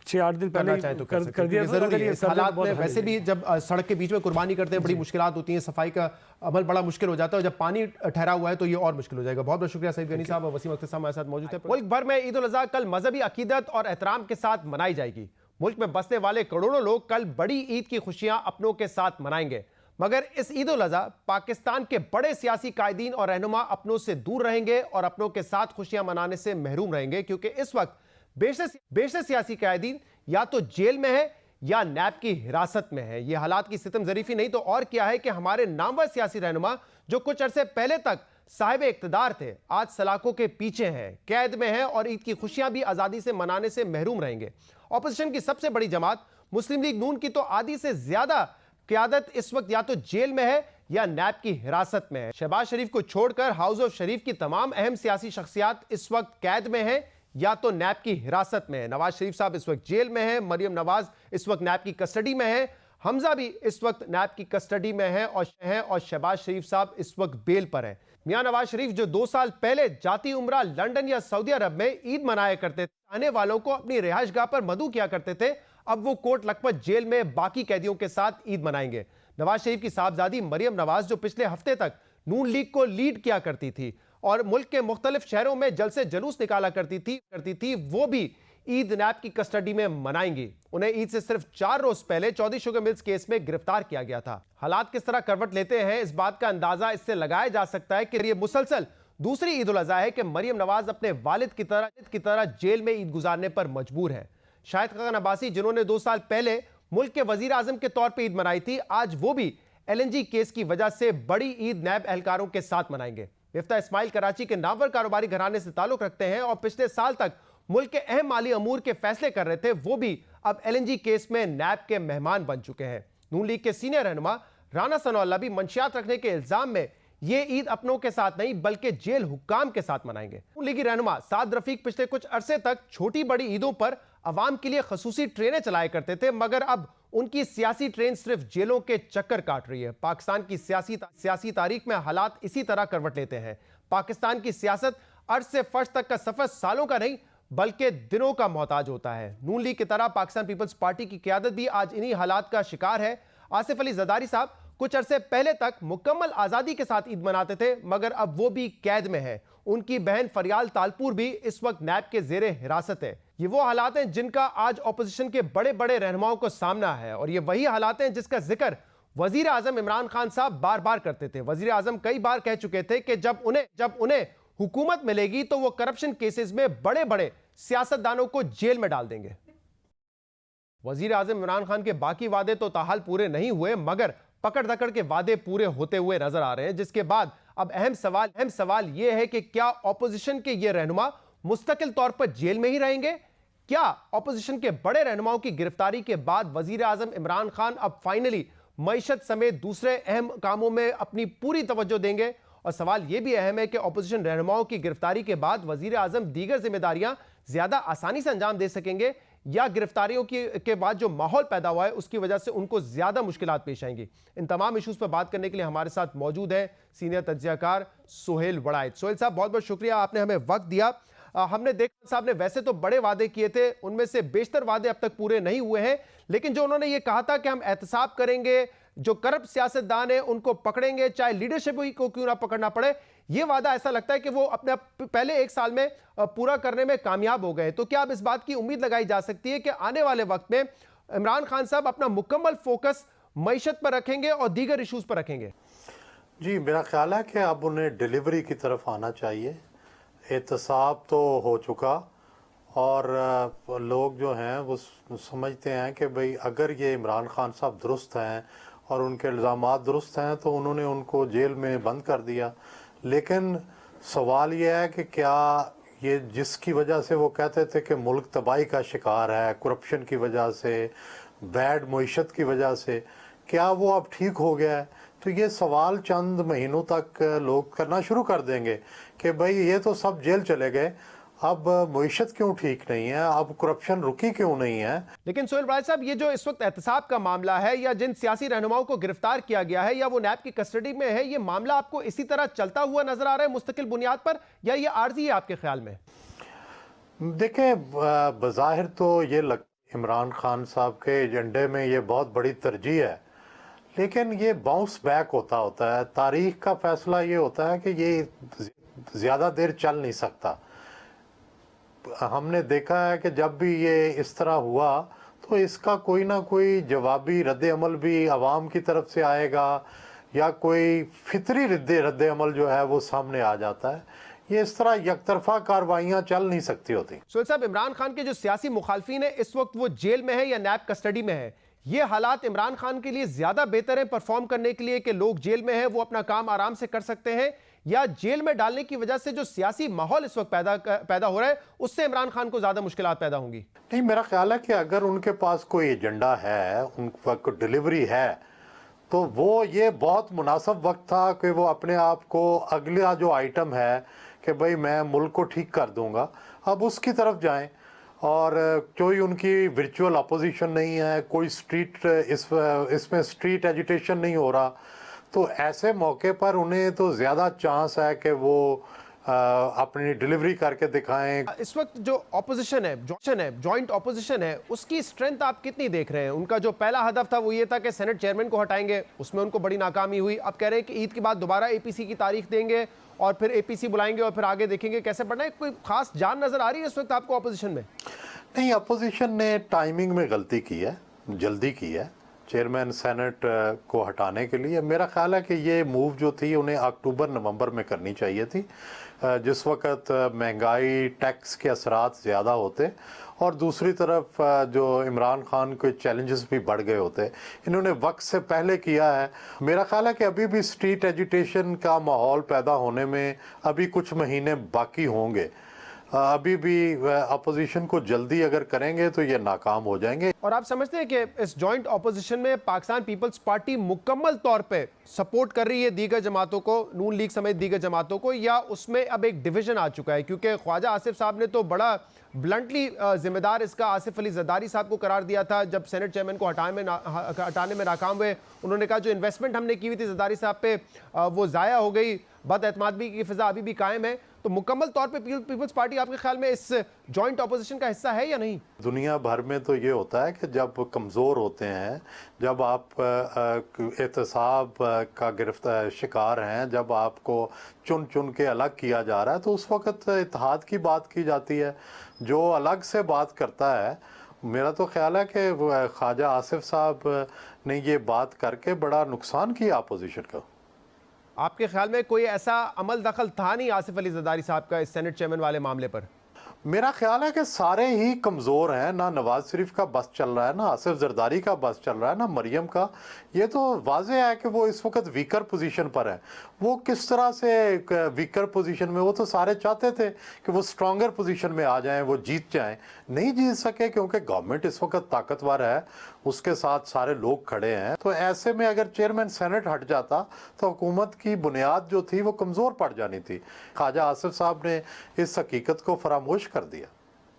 6-8 दिन पहले तो कर दिया जरूरी है। इस हालात में वैसे भी जब सड़क के बीच में कुर्बानी करते हैं बड़ी मुश्किलात होती हैं, सफाई का अमल बड़ा मुश्किल हो जाता है, और जब पानी ठहरा हुआ है तो ये और मुश्किल हो जाएगा। बहुत बहुत शुक्रिया सईद गनी साहब और वसीम अख्तर साहब हमारे साथ मौजूद है। मुल्क भर में ईद उल अज़हा कल मजहबी अकीदत और एहतराम के साथ मनाई जाएगी। मुल्क में बसने वाले करोड़ों लोग कल बड़ी ईद की खुशियां अपनों के साथ मनाएंगे, मगर इस ईद उल अज़हा पाकिस्तान के बड़े सियासी कायदीन और रहनुमा अपनों से दूर रहेंगे और अपनों के साथ खुशियां मनाने से महरूम रहेंगे, क्योंकि इस वक्त बेशतर सियासी कायदीन या तो जेल में है या नैब की हिरासत में है। यह हालात की सितम ज़रीफी नहीं तो और क्या है कि हमारे नामवर सियासी रहनुमा जो कुछ अरसे पहले तक साहिब इक़्तिदार थे, आज सलाखों के पीछे हैं, कैद में हैं और ईद की खुशियां भी आज़ादी से मनाने से महरूम रहेंगे। ऑपोजिशन की सबसे बड़ी जमात मुस्लिम लीग नून की तो आधी से ज्यादा क़यादत इस वक्त या तो जेल में है या नैब की हिरासत में है। शहबाज शरीफ को छोड़कर हाउस ऑफ शरीफ की तमाम अहम सियासी शख्सियात इस वक्त कैद में है या तो नैब की हिरासत में है। नवाज शरीफ साहब इस वक्त जेल में है, मरियम नवाज इस वक्त नैब की कस्टडी में है, हमजा भी इस वक्त नैब की कस्टडी में है और शहबाज शरीफ साहब इस वक्त बेल पर हैं। मियां नवाज शरीफ जो 2 साल पहले जाती उम्रा लंदन या सऊदी अरब में ईद मनाया करते थे, आने वालों को अपनी रिहाइशगाह पर मदऊ किया करते थे, अब वो कोट लखपत जेल में बाकी कैदियों के साथ ईद मनाएंगे। नवाज शरीफ की साहबजादी मरियम नवाज जो पिछले हफ्ते तक नून लीग को लीड किया करती थी और मुल्क के मुख्तलिफ शहरों में जलसे जुलूस निकाला करती थी, वो भी ईद नैब की कस्टडी में मनाएंगी। उन्हें ईद से सिर्फ 4 रोज पहले चौधरी शुगर मिल्स केस में गिरफ्तार किया गया था। हालात किस तरह करवट लेते हैं, इस बात का अंदाजा इससे लगाया जा सकता है कि ये मुसलसल दूसरी ईद उल अज़हा है कि मरियम नवाज अपने वालिद की तरह जेल में ईद गुजारने पर मजबूर है। शाहिद खान अब्बासी जिन्होंने 2 साल पहले मुल्क के वजीर आजम के तौर पर ईद मनाई थी, आज वो भी LNG केस की वजह से बड़ी ईद नैब एहलकारों के साथ मनाएंगे। मिफ्ता इस्माइल कराची के नामवर कारोबारी घराने से ताल्लुक रखते हैं और पिछले साल तक मुल्क के अहम माली अमूर के फैसले कर रहे थे, वो भी अब LNG केस में नैब के मेहमान बन चुके हैं। नून लीग के सीनियर रहनुमा राना सनाउल्लाह भी मंशियात रखने के इल्जाम में ये ईद अपनों के साथ नहीं बल्कि जेल हुक्काम के साथ मनाएंगे। नून लीगी रहनुमा साद रफीक पिछले कुछ अरसे तक छोटी बड़ी ईदों पर अवाम के लिए खसूसी ट्रेनें चलाया करते थे, मगर अब उनकी सियासी ट्रेन सिर्फ जेलों के चक्कर काट रही है। पाकिस्तान की सियासी तारीख में हालात इसी तरह करवट लेते हैं। पाकिस्तान की सियासत अर्ज से फर्श तक का सफर सालों का नहीं बल्कि दिनों का मोहताज होता है। नून लीग की तरह पाकिस्तान पीपल्स पार्टी की क़यादत भी आज इन्हीं हालात का शिकार है। आसिफ अली जरदारी साहब कुछ अरसे पहले तक मुकम्मल आजादी के साथ ईद मनाते थे, मगर अब वो भी कैद में है। उनकी बहन फरियाल तालपुर भी इस वक्त नैब के जेरे हिरासत है। ये वो हालात हैं जिनका आज ऑपोजिशन के बड़े बड़े रहनुमाओं को सामना है, और ये वही हालात हैं जिसका जिक्र वजीर आजम इमरान खान साहब बार बार करते थे। वजीर आजम कई बार कह चुके थे कि जब उन्हें हुकूमत मिलेगी तो वो करप्शन केसेस में बड़े बड़े सियासतदानों को जेल में डाल देंगे। वजीर आजम इमरान खान के बाकी वादे तो ताहाल पूरे नहीं हुए, मगर पकड़ दकड़ के वादे पूरे होते हुए नजर आ रहे हैं, जिसके बाद अब अहम सवाल यह है कि क्या ऑपोजिशन के ये रहनुमा मुस्तकिल तौर पर जेल में ही रहेंगे? क्या ऑपोजिशन के बड़े रहनुमाओं की गिरफ्तारी के बाद वजीर आजम इमरान खान अब फाइनली मईशत समेत दूसरे अहम कामों में अपनी पूरी तवज्जो देंगे? और सवाल यह भी अहम है कि ऑपोजिशन रहनुमाओं की गिरफ्तारी के बाद वजीर आजम दीगर जिम्मेदारियां ज्यादा आसानी से अंजाम दे सकेंगे, या गिरफ्तारियों के बाद जो माहौल पैदा हुआ है उसकी वजह से उनको ज्यादा मुश्किलात पेश आएंगी? इन तमाम इशूज पर बात करने के लिए हमारे साथ मौजूद है सीनियर तज्जियाकार सोहेल वड़ाइच। सोहेल साहब, बहुत बहुत शुक्रिया, आपने हमें वक्त दिया। हमने देखा साहब ने वैसे तो बड़े वादे किए थे, उनमें से बेशतर वादे अब तक पूरे नहीं हुए हैं, लेकिन जो उन्होंने ये कहा था कि हम एहतसाब करेंगे, जो करप्ट सियासतदान है उनको पकड़ेंगे, चाहे लीडरशिप को क्यों ना पकड़ना पड़े, ये वादा ऐसा लगता है कि वो अपने पहले एक साल में पूरा करने में कामयाब हो गए। तो क्या अब इस बात की उम्मीद लगाई जा सकती है कि आने वाले वक्त में इमरान खान साहब अपना मुकम्मल फोकस मईशत पर रखेंगे और दीगर इश्यूज पर रखेंगे? जी, मेरा ख्याल है कि अब उन्हें डिलीवरी की तरफ आना चाहिए। एहतसाब तो हो चुका, और लोग जो हैं वो समझते हैं कि भाई अगर ये इमरान खान साहब दुरुस्त हैं और उनके इल्ज़ामात दुरुस्त हैं तो उन्होंने उनको जेल में बंद कर दिया। लेकिन सवाल ये है कि क्या ये जिसकी वजह से वो कहते थे कि मुल्क तबाही का शिकार है, करप्शन की वजह से, बैड मईशत की वजह से, क्या वो अब ठीक हो गया है? तो ये सवाल चंद महीनों तक लोग करना शुरू कर देंगे कि भाई ये तो सब जेल चले गए, अब मईशत क्यों ठीक नहीं है, अब करप्शन रुकी क्यों नहीं है। लेकिन सोहेल वड़ाइच साहब, ये जो इस वक्त एहतसाब का मामला है, या जिन सियासी रहनुमाओं को गिरफ्तार किया गया है, या वो नैब की कस्टडी में है, ये मामला आपको इसी तरह चलता हुआ नजर आ रहा है मुस्तकिल बुनियाद पर, या ये आर्जी है आपके ख्याल में? देखें, बज़ाहिर तो ये इमरान खान साहब के एजेंडे में ये बहुत बड़ी तरजीह है, लेकिन ये बाउंस बैक होता है। तारीख का फैसला ये होता है कि ये ज़्यादा देर चल नहीं सकता। हमने देखा है कि जब भी ये इस तरह हुआ तो इसका कोई ना कोई जवाबी रद्द अमल भी आवाम की तरफ से आएगा, या कोई फितरी रद्द अमल जो है वो सामने आ जाता है। ये इस तरह यकतरफा कार्रवाइयाँ चल नहीं सकती होती। सोहेल साहब, इमरान खान के जो सियासी मुखालफिन है इस वक्त वो जेल में है या नैब कस्टडी में है, ये हालात इमरान खान के लिए ज्यादा बेहतर है परफॉर्म करने के लिए कि लोग जेल में है, वो अपना काम आराम से कर सकते हैं, या जेल में डालने की वजह से जो सियासी माहौल इस वक्त पैदा हो रहा है उससे इमरान खान को ज्यादा मुश्किलात पैदा होंगी? नहीं, मेरा ख्याल है कि अगर उनके पास कोई एजेंडा है, उनका कोई डिलीवरी है, तो वो ये बहुत मुनासिब वक्त था कि वो अपने आप को अगला जो आइटम है कि भाई मैं मुल्क को ठीक कर दूंगा, अब उसकी तरफ जाएं। और कोई उनकी वर्चुअल अपोजिशन नहीं है, कोई इसमें स्ट्रीट एजिटेशन नहीं हो रहा, तो ऐसे मौके पर उन्हें तो ज़्यादा चांस है कि वो अपनी डिलीवरी करके दिखाएं। इस वक्त जो ऑपोजिशन है, जॉइंट ऑपोजिशन है, उसकी स्ट्रेंथ आप कितनी देख रहे हैं? उनका जो पहला हदफ था वो ये था कि सेनेट चेयरमैन को हटाएंगे, उसमें उनको बड़ी नाकामी हुई। अब कह रहे हैं कि ईद के बाद दोबारा एपीसी की तारीख देंगे और फिर एपीसी बुलाएंगे और फिर आगे देखेंगे कैसे बढ़ना है। कोई खास जान नजर आ रही है इस वक्त आपको ऑपोजिशन में? नहीं, अपोजिशन ने टाइमिंग में गलती की है, जल्दी की है चेयरमैन सेनेट को हटाने के लिए। मेरा ख्याल है कि ये मूव जो थी उन्हें अक्टूबर नवंबर में करनी चाहिए थी, जिस वक़्त महंगाई, टैक्स के असरात ज़्यादा होते और दूसरी तरफ जो इमरान खान के चैलेंजेस भी बढ़ गए होते। इन्होंने वक्त से पहले किया है। मेरा ख्याल है कि अभी भी स्ट्रीट एजिटेशन का माहौल पैदा होने में अभी कुछ महीने बाकी होंगे। अभी भी अपोजिशन को जल्दी अगर करेंगे तो ये नाकाम हो जाएंगे। और आप समझते हैं कि इस जॉइंट ऑपोजिशन में पाकिस्तान पीपल्स पार्टी मुकम्मल तौर पे सपोर्ट कर रही है दीगर जमातों को, नून लीग समेत दीगर जमातों को, या उसमें अब एक डिवीजन आ चुका है? क्योंकि ख्वाजा आसिफ साहब ने तो बड़ा ब्लंटली जिम्मेदार इसका आसिफ अली जरदारी साहब को करार दिया था जब सेनेट चेयरमैन को हटाने में नाकाम हुए। उन्होंने कहा जो इन्वेस्टमेंट हमने की हुई थी जरदारी साहब पे वो ज़ाया हो गई, बदएतमादी की फिजा अभी भी कायम है। तो मुकम्मल तौर पे पीपल्स पार्टी आपके ख्याल में इस जॉइंट ऑपोजिशन का हिस्सा है या नहीं? दुनिया भर में तो ये होता है कि जब कमज़ोर होते हैं, जब आप एहतसाब का गिरफ्तार शिकार हैं, जब आपको चुन चुन के अलग किया जा रहा है, तो उस वक़्त इत्तेहाद की बात की जाती है। जो अलग से बात करता है, मेरा तो ख्याल है कि ख्वाजा आसिफ साहब ने ये बात करके बड़ा नुकसान किया अपोजिशन का। आपके ख्याल में कोई ऐसा अमल दखल था नहीं आसिफ अली जरदारी साहब का इस सेनेट चेयरमैन वाले मामले पर? मेरा ख्याल है कि सारे ही कमज़ोर हैं। ना नवाज शरीफ का बस चल रहा है, ना आसिफ जरदारी का बस चल रहा है, ना मरियम का। ये तो वाज़ेह है कि वो इस वक्त वीकर पोजीशन पर है। वो किस तरह से वीकर पोजीशन में, वो तो सारे चाहते थे कि वो स्ट्रॉन्गर पोजीशन में आ जाएं, वो जीत जाएं। नहीं जीत सके क्योंकि गवर्नमेंट इस वक्त ताकतवर है, उसके साथ सारे लोग खड़े हैं। तो ऐसे में अगर चेयरमैन सेनेट हट जाता तो हुकूमत की बुनियाद जो थी वो कमज़ोर पड़ जानी थी। ख्वाजा आसिफ साहब ने इस हकीकत को फरामोश कर दिया।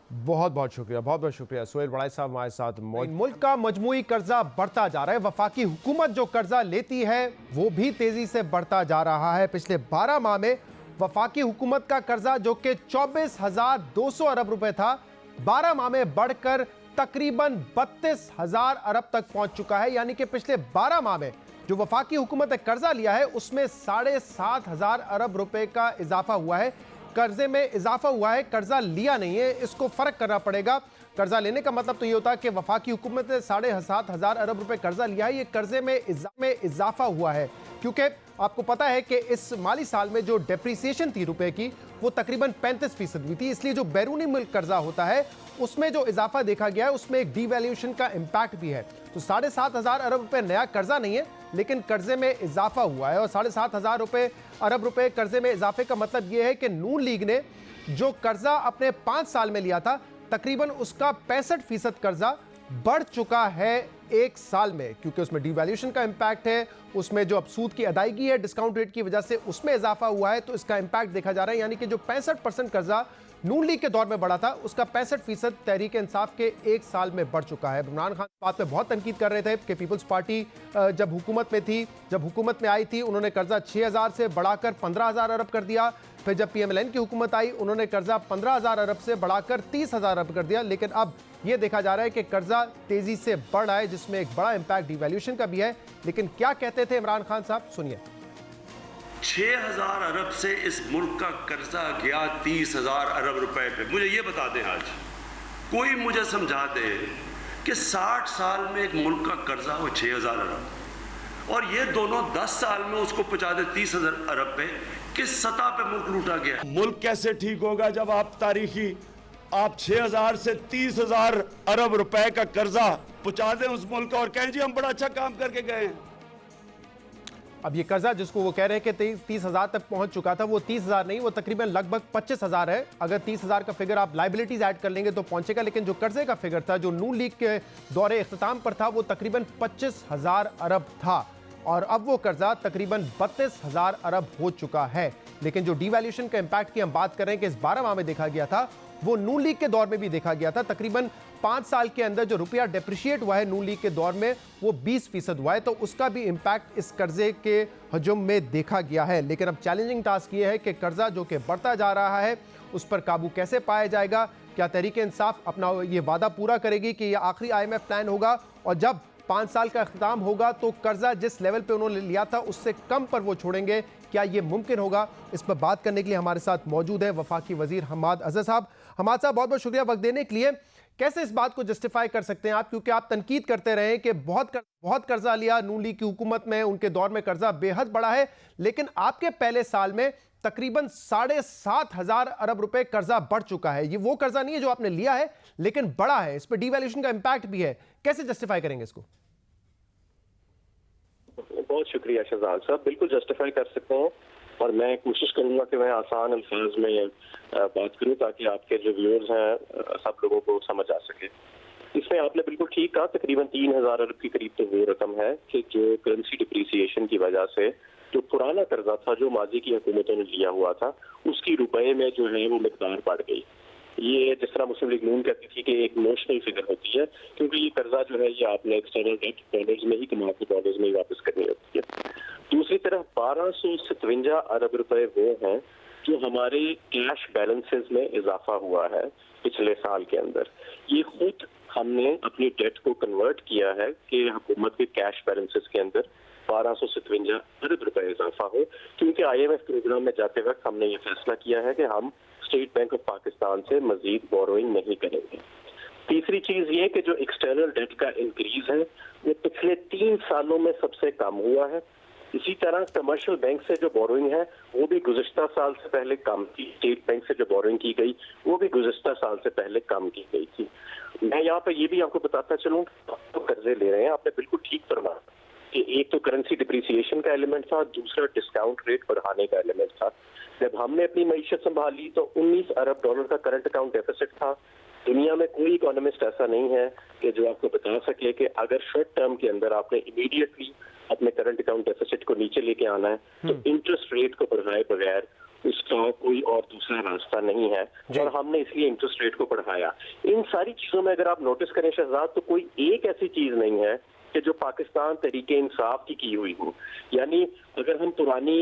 बहुत बहुत शुक्रिया, बहुत बहुत शुक्रिया। सुहेल बड़ाई साहब हमारे साथ मौजूद। मुल्क का मजमूई कर्जा बढ़ता जा रहा है। वफाकी हुकूमत जो कर्जा लेती है वो भी तेजी से बढ़ता जा रहा है। पिछले 12 माह में वफाकी हुकूमत का कर्जा जो कि 24,200 अरब रुपए था, 12 माह में बढ़कर तकरीबन 32,000 अरब तक पहुंच चुका है। यानी कि पिछले 12 माह में जो वफाकी हुकूमत ने कर्जा लिया है उसमें 7,500 अरब रुपए का इजाफा हुआ है। कर्जे में इजाफा हुआ है, कर्जा लिया नहीं है, इसको फर्क करना पड़ेगा। कर्जा लेने का मतलब तो ये होता है कि वफाकी हुकूमत ने 7,500 अरब रुपए कर्जा लिया है, ये कर्जे में इजाफा हुआ है। क्योंकि आपको पता है कि इस माली साल में जो डेप्रिसिएशन थी रुपए की वो तकरीबन 35% हुई थी, इसलिए जो बैरूनी मुल्क कर्जा होता है उसमें जो इजाफा देखा गया है उसमें एक डीवैल्यूएशन का इम्पैक्ट भी है। तो 7,500 अरब रुपए नया कर्जा नहीं है, लेकिन कर्जे में इजाफा हुआ है। और 7,500 अरब रुपए कर्जे में इजाफे का मतलब यह है कि नून लीग ने जो कर्जा अपने 5 साल में लिया था तकरीबन उसका 65% कर्जा बढ़ चुका है 1 साल में, क्योंकि उसमें डिवैल्यूएशन का इम्पैक्ट है, उसमें जो अब सूद की अदायगी है डिस्काउंट रेट की वजह से उसमें इजाफा हुआ है, तो इसका इम्पैक्ट देखा जा रहा है। यानी कि जो 65% कर्जा नून लीग के दौर में बढ़ा था उसका 65% तहरीक इंसाफ के 1 साल में बढ़ चुका है। इमरान खान बात पे बहुत तनकीद कर रहे थे कि पीपल्स पार्टी जब हुकूमत में थी, जब हुकूमत में आई थी उन्होंने कर्जा 6,000 से बढ़ाकर 15,000 अरब कर दिया। फिर जब PMLN की हुकूमत आई उन्होंने कर्जा 15,000 अरब से बढ़ाकर 30,000 अरब कर दिया। लेकिन अब ये देखा जा रहा है कि कर्जा तेजी से बढ़ रहा है, जिसमें एक बड़ा इंपैक्ट डिवैल्यूएशन का भी है। लेकिन क्या कहते थे इमरान खान साहब, सुनिए। 6,000 अरब से इस मुल्क का कर्जा गया 30,000 अरब रुपए पे। मुझे ये बता दें, आज कोई मुझे समझा दे कि 60 साल में एक मुल्क का कर्जा हो 6,000 अरब और ये दोनों 10 साल में उसको पहुंचा दे 30,000 अरब पे, किस सतह पे मुल्क लूटा गया? मुल्क कैसे ठीक होगा जब आप 6,000 से 30,000 अरब रुपए का कर्जा पहुंचा दें उस मुल्क को और कहें जी हम बड़ा अच्छा काम करके गए हैं। अब ये कर्जा जिसको वो कह रहे हैं कि 30,000 तक पहुंच चुका था, वो 30,000 नहीं, वो तकरीबन लगभग 25,000 है। अगर 30,000 का फिगर आप लाइबिलिटीज ऐड कर लेंगे तो पहुंचेगा, लेकिन जो कर्जे का फिगर था जो नून लीग के दौरे इख्तिताम पर था वो तकरीबन 25,000 अरब था और अब वो कर्जा तकरीबन 32,000 अरब हो चुका है। लेकिन जो डिवैल्यूएशन का इम्पैक्ट की हम बात कर रहे हैं कि इस 12 माह में देखा गया था, वो नून लीग के दौर में भी देखा गया था। तकरीबन 5 साल के अंदर जो रुपया डेप्रिशिएट हुआ है नून लीग के दौर में वो 20% हुआ है, तो उसका भी इम्पैक्ट इस कर्जे के हजम में देखा गया है। लेकिन अब चैलेंजिंग टास्क ये है कि कर्जा जो कि बढ़ता जा रहा है उस पर काबू कैसे पाया जाएगा। क्या तहरीक इंसाफ अपना ये वादा पूरा करेगी कि यह आखिरी IMF प्लान होगा और जब 5 साल का अख्ताम होगा तो कर्जा जिस लेवल पे उन्होंने लिया था उससे कम पर वो छोड़ेंगे? क्या ये मुमकिन होगा? इस पर बात करने के लिए हमारे साथ मौजूद है वफाकी वजीर हम्माद अजहर साहब। हम्माद साहब, बहुत बहुत शुक्रिया वक्त देने के लिए। कैसे इस बात को जस्टिफाई कर सकते हैं आप, क्योंकि आप तनकीद करते रहे कि बहुत कर्जा लिया नून लीग की हुकूमत में, उनके दौर में कर्जा बेहद बड़ा है, लेकिन आपके पहले साल में तकरीबन 7,500 अरब रुपए कर्जा बढ़ चुका है। ये वो कर्जा नहीं है जो आपने लिया है, लेकिन बड़ा है, इस पर डिवैल्यूएशन का इंपैक्ट भी है। कैसे जस्टिफाई करेंगे इसको? बहुत शुक्रिया शहजाद साहब, बिल्कुल जस्टिफाई कर सकते हैं और मैं कोशिश करूंगा कि मैं आसान अल्फाज में बात करूं ताकि आपके जो व्यूअर्स हैं सब लोगों को समझ आ सके। इसमें आपने बिल्कुल ठीक कहा, तकरीबन 3,000 अरब के करीब तो वो रकम है कि जो करेंसी डिप्रिसिएशन की वजह से जो पुराना कर्जा था जो माजी की हुकूमतों ने लिया हुआ था उसकी रुपए में जो है वो मिकदार बढ़ गई। ये जिस तरह मुस्लिम लीग नून कहती थी कि एक नोशनल फिगर होती है, क्योंकि ये कर्जा जो है ये आपने एक्सटर्नल डेट डॉलर्स में ही कमा के डॉलर्स में ही वापस करनी होती है। दूसरी तरफ 1,257 अरब रुपए वो हैं जो हमारे कैश बैलेंसेस में इजाफा हुआ है पिछले साल के अंदर, ये खुद हमने अपनी डेट को कन्वर्ट किया है कि हुकूमत के कैश बैलेंसेस के अंदर 1257 अरब रुपए इजाफा हो, क्योंकि IMF प्रोग्राम में जाते वक्त हमने ये फैसला किया है कि हम स्टेट बैंक ऑफ पाकिस्तान से मजीद बोरोइंग नहीं करेंगे। तीसरी चीज ये कि जो एक्सटर्नल डेट का इंक्रीज है वो पिछले 3 सालों में सबसे कम हुआ है। इसी तरह कमर्शियल बैंक से जो बोरोइंग है वो भी गुज़िश्ता साल से पहले कम की, स्टेट बैंक से जो बोरोइंग की गई वो भी गुज़िश्ता साल से पहले कम की गई थी। मैं यहाँ पे ये भी आपको बताता चलूँ, तो कर्जे ले रहे हैं, आपने बिल्कुल ठीक फरमाया कि एक तो करेंसी डिप्रिसिएशन का एलिमेंट था, दूसरा डिस्काउंट रेट बढ़ाने का एलिमेंट था। जब हमने अपनी मईशत संभाली तो 19 अरब डॉलर का करंट अकाउंट डेफिसिट था। दुनिया में कोई इकोनॉमिस्ट ऐसा नहीं है कि जो आपको बता सके कि अगर शॉर्ट टर्म के अंदर आपने इमीडिएटली अपने करंट अकाउंट डेफिसिट को नीचे लेके आना है तो इंटरेस्ट रेट को बढ़ाए बगैर उसका कोई और दूसरा रास्ता नहीं है, और हमने इसलिए इंटरेस्ट रेट को बढ़ाया। इन सारी चीजों में अगर आप नोटिस करें शहजाद, तो कोई एक ऐसी चीज नहीं है कि जो पाकिस्तान तहरीके इंसाफ की हुई हो। यानी अगर हम पुरानी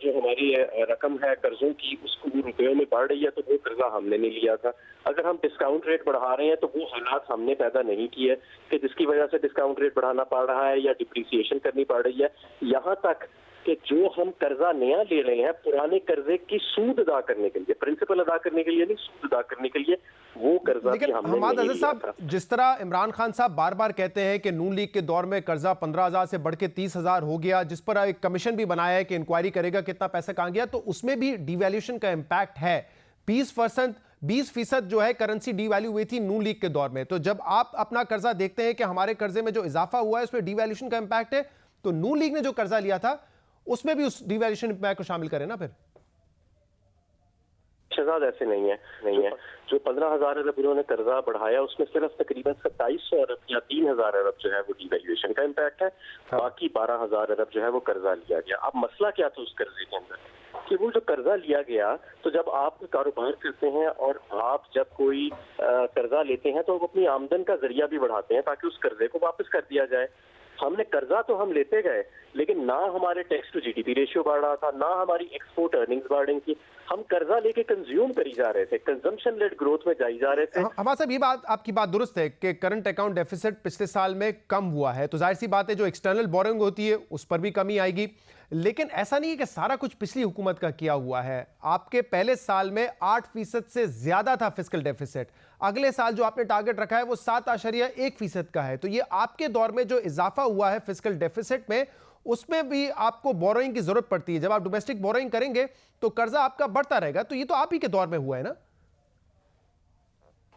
जो हमारी रकम है कर्जों की उसको रुपयों में बढ़ रही है तो वो कर्जा हमने नहीं लिया था। अगर हम डिस्काउंट रेट बढ़ा रहे हैं तो वो हालात हमने पैदा नहीं किए कि जिसकी वजह से डिस्काउंट रेट बढ़ाना पड़ रहा है या डिप्रिसिएशन करनी पड़ रही है। यहाँ तक कि जो हम कर्जा नया ले रहे हैं पुराने कर्जे की सूद अदा करने के लिए, प्रिंसिपल अदा करने के लिए नहीं, सूद अदा करने के लिए, वो कर्जा भी हमने हमाद नहीं अज़हर लिया साहब, था। जिस तरह इमरान खान साहब बार बार कहते हैं कि नून लीग के दौर में कर्जा 15,000 से बढ़ के 30,000 हो गया, जिस पर एक कमीशन भी बनाया है कि इंक्वायरी करेगा कितना पैसा कहाँ गया, तो उसमें भी डिवैल्यूएशन का इम्पैक्ट है। 20% जो है करेंसी डिवैल्यू हुई थी नून लीग के दौर में। तो जब आप अपना कर्जा देखते हैं कि हमारे कर्जे में जो इजाफा हुआ है उसमें डिवैल्यूएशन का इम्पैक्ट है, तो नून लीग ने जो कर्जा लिया था उसमें भी उस डिवैल्यूएशन इम्पैक्ट को शामिल करें ना। फिर शहजाद ऐसे नहीं है। जो 15,000 अरब इन्होंने कर्जा बढ़ाया उसमें सिर्फ तकरीबन 2700 अरब या 3,000 अरब जो है वो डिवैल्यूएशन का इम्पैक्ट है। बाकी 12,000 अरब जो है वो कर्जा लिया गया। अब मसला क्या था उस कर्जे के अंदर कि वो जो कर्जा लिया गया, तो जब आप कारोबार करते हैं और आप जब कोई कर्जा लेते हैं तो आप अपनी आमदन का जरिया भी बढ़ाते हैं ताकि उस कर्जे को वापस कर दिया जाए। हमने कर्जा तो हम लेते गए लेकिन ना हमारे टैक्स टू GDP रेशियो बढ़ रहा था, ना हमारी एक्सपोर्ट अर्निंग्स बढ़ रही थी। हम कर्जा लेके कंज्यूम करी जा रहे थे, कंजम्पशन लेड ग्रोथ में जाई जा रहे थे। हमारा साहब, ये बात आपकी बात दुरुस्त है कि करंट अकाउंट डेफिसिट पिछले साल में कम हुआ है, तो जाहिर सी बात है जो एक्सटर्नल बोरिंग होती है उस पर भी कमी आएगी। लेकिन ऐसा नहीं है कि सारा कुछ पिछली हुकूमत का किया हुआ है। आपके पहले साल में 8% से ज्यादा था फिस्कल डेफिसिट। अगले साल जो आपने टारगेट रखा है वो 7.1% का है। तो ये आपके दौर में जो इजाफा हुआ है फिस्कल डेफिसिट में, उसमें भी आपको बोरोइंग की जरूरत पड़ती है। जब आप डोमेस्टिक बोरोइंग करेंगे तो कर्जा आपका बढ़ता रहेगा। तो ये तो आप ही के दौर में हुआ है ना।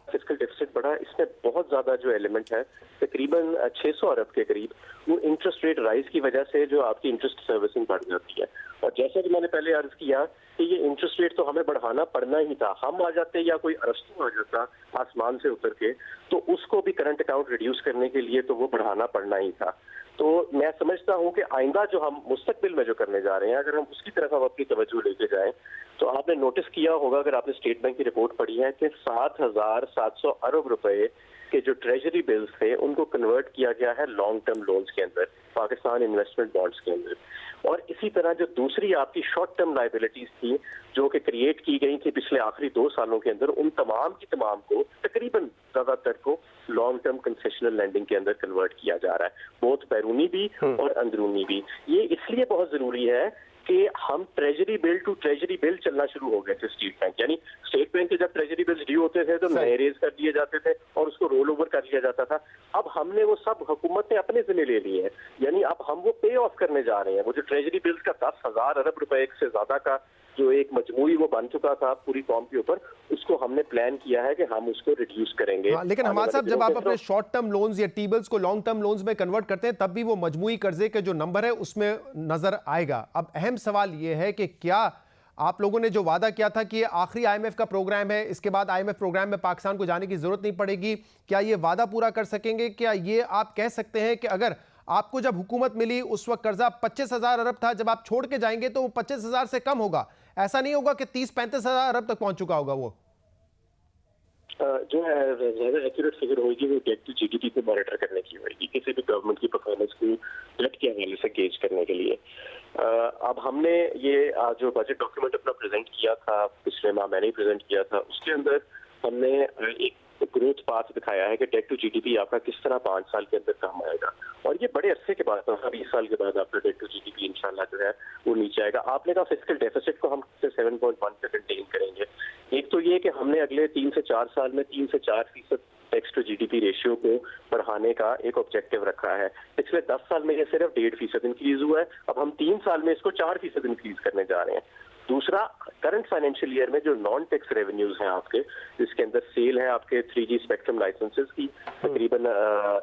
फिस्कल डेफिसिट बढ़ा, इसमें बहुत ज्यादा जो एलिमेंट है तकरीबन 600 अरब के करीब, वो इंटरेस्ट रेट राइज की वजह से जो आपकी इंटरेस्ट सर्विसिंग बढ़ जाती है। और जैसा कि मैंने पहले अर्ज किया कि ये इंटरेस्ट रेट तो हमें बढ़ाना पड़ना ही था। हम आ जाते या कोई अरस्तू आ जाता आसमान से उतर के, तो उसको भी करंट अकाउंट रिड्यूस करने के लिए तो वो बढ़ाना पड़ना ही था। तो मैं समझता हूं कि आइंदा जो हम मुस्तकबिल में जो करने जा रहे हैं, अगर हम उसकी तरफ हम अपनी तवज्जो लेके जाएं, तो आपने नोटिस किया होगा, अगर आपने स्टेट बैंक की रिपोर्ट पढ़ी है, कि 7,700 अरब रुपए के जो ट्रेजरी बिल्स थे उनको कन्वर्ट किया गया है लॉन्ग टर्म लोन्स के अंदर, पाकिस्तान इन्वेस्टमेंट बॉन्ड्स के अंदर। और इसी तरह जो दूसरी आपकी शॉर्ट टर्म लाइबिलिटीज थी जो कि क्रिएट की गई थी पिछले आखिरी 2 सालों के अंदर, उन तमाम की तमाम को तकरीबन ज्यादातर को लॉन्ग टर्म कंसेशनल लैंडिंग के अंदर कन्वर्ट किया जा रहा है, बहुत बैरूनी भी और अंदरूनी भी। ये इसलिए बहुत जरूरी है कि हम treasury bill to treasury bill चलना शुरू हो गए थे स्टेट बैंक। यानी स्टेट बैंक के जब ट्रेजरी बिल्स ड्यू होते थे तो नए रेज कर दिए जाते थे और उसको रोल ओवर कर लिया जाता था। अब हमने वो सब हुकूमत ने अपने जिम्मे ले लिए हैं, यानी अब हम वो पे ऑफ करने जा रहे हैं। वो जो ट्रेजरी बिल्स का 10,000 अरब रुपए से ज्यादा का जो एक मजमूई वो बन चुका था पूरी कौम के ऊपर, उसको हमने प्लान किया है कि हम उसको रिड्यूस करेंगे। लेकिन हमारे साहब, जब आप अपने शॉर्ट टर्म लोन्स या टी-बिल्स को लॉन्ग टर्म लोन्स में कन्वर्ट करते हैं तब भी वो मजमूई कर्जे के जो नंबर है उसमें नजर आएगा। अब अहम सवाल ये है कि क्या आप लोगों ने जो वादा किया था कि ये आखिरी IMF का प्रोग्राम है, इसके बाद IMF प्रोग्राम में पाकिस्तान को जाने की जरूरत नहीं पड़ेगी, क्या ये वादा पूरा कर सकेंगे? क्या ये आप कह सकते हैं कि अगर आपको जब हुकूमत मिली उस वक्त कर्जा 25,000 अरब था, जब आप छोड़ के जाएंगे तो वो 25,000 से कम होगा, ऐसा नहीं होगा कि 30-35,000 अरब तक पहुंच चुका होगा वो? जो है ज़्यादा एक्यूरेट फिगर होगी वो डेट टू जीडीपी को मॉनिटर करने की होगी, किसी भी गवर्नमेंट की परफॉर्मेंस को डेट के हवाले से गेज करने के लिए। अब हमने ये जो बजट डॉक्यूमेंट अपना प्रेजेंट किया था पिछले माह, मैंने ही प्रेजेंट किया था, उसके अंदर हमने एक ग्रोथ पाथ दिखाया है कि डेट टू जीडीपी आपका किस तरह 5 साल के अंदर कम आएगा, और ये बड़े अरसे के बाद, 20 साल के बाद आपका डेट टू जीडीपी इंशाल्लाह जो है वो नीचे आएगा। आपने कहा फिस्कल डेफिसिट को हम 7.1 पे कंटेन करेंगे। एक तो ये कि हमने अगले 3 से 4 साल में 3 से 4% टैक्स टू जीडीपी रेशियो को बढ़ाने का एक ऑब्जेक्टिव रखा है। पिछले 10 साल में ये सिर्फ 1.5% इंक्रीज हुआ है, अब हम 3 साल में इसको 4% इंक्रीज करने जा रहे हैं। दूसरा, करंट फाइनेंशियल ईयर में जो नॉन टैक्स रेवेन्यूज हैं आपके, जिसके अंदर सेल है आपके 3G स्पेक्ट्रम लाइसेंसेस की तकरीबन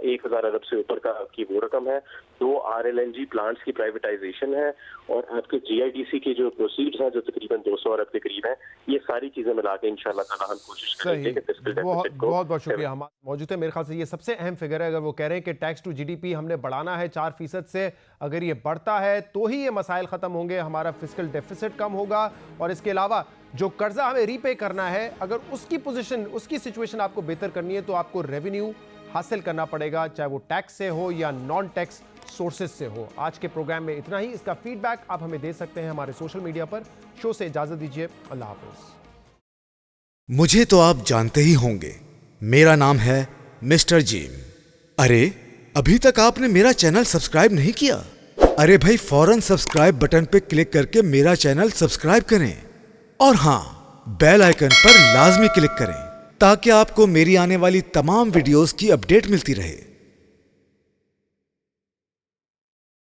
1000 अरब से ऊपर का की वो रकम है, 2 RLNG प्लांट्स की प्राइवेटाइजेशन है, और आपके GIDC के जो प्रोसीड्स हैं जो तकरीबन 200 अरब के करीब हैं। ये सारी चीजें मिला के इंशाल्लाह ताला हम कोशिश करेंगे कि फिस्कल डेफिसिट को बहुत शुक्रिया। हम मौजूद है, मेरे ख्याल से ये सबसे अहम फिगर है। अगर वो कह रहे हैं कि टैक्स टू जीडीपी हमने बढ़ाना है 4% से, अगर ये बढ़ता है तो ही ये मसाइल खत्म होंगे, हमारा फिस्कल डेफिसिट कम होगा, और इसके अलावा जो कर्जा हमें रीपे करना है, अगर उसकी पोजीशन, उसकी सिचुएशन आपको बेहतर करनी है तो आपको रेवेन्यू हासिल करना पड़ेगा, चाहे वो टैक्स से हो या नॉन टैक्स सोर्सेज से हो। आज के प्रोग्राम में इतना ही। इसका फीडबैक आप हमें दे सकते हैं हमारे सोशल मीडिया पर। शो से इजाजत दीजिए, अल्लाह हाफिज। मुझे तो आप जानते ही होंगे, मेरा नाम है मिस्टर जीम। अरे अभी तक आपने मेरा चैनल सब्सक्राइब नहीं किया? अरे भाई फौरन सब्सक्राइब बटन पे क्लिक करके मेरा चैनल सब्सक्राइब करें, और हाँ, बेल आइकन पर लाजमी क्लिक करें ताकि आपको मेरी आने वाली तमाम वीडियोस की अपडेट मिलती रहे।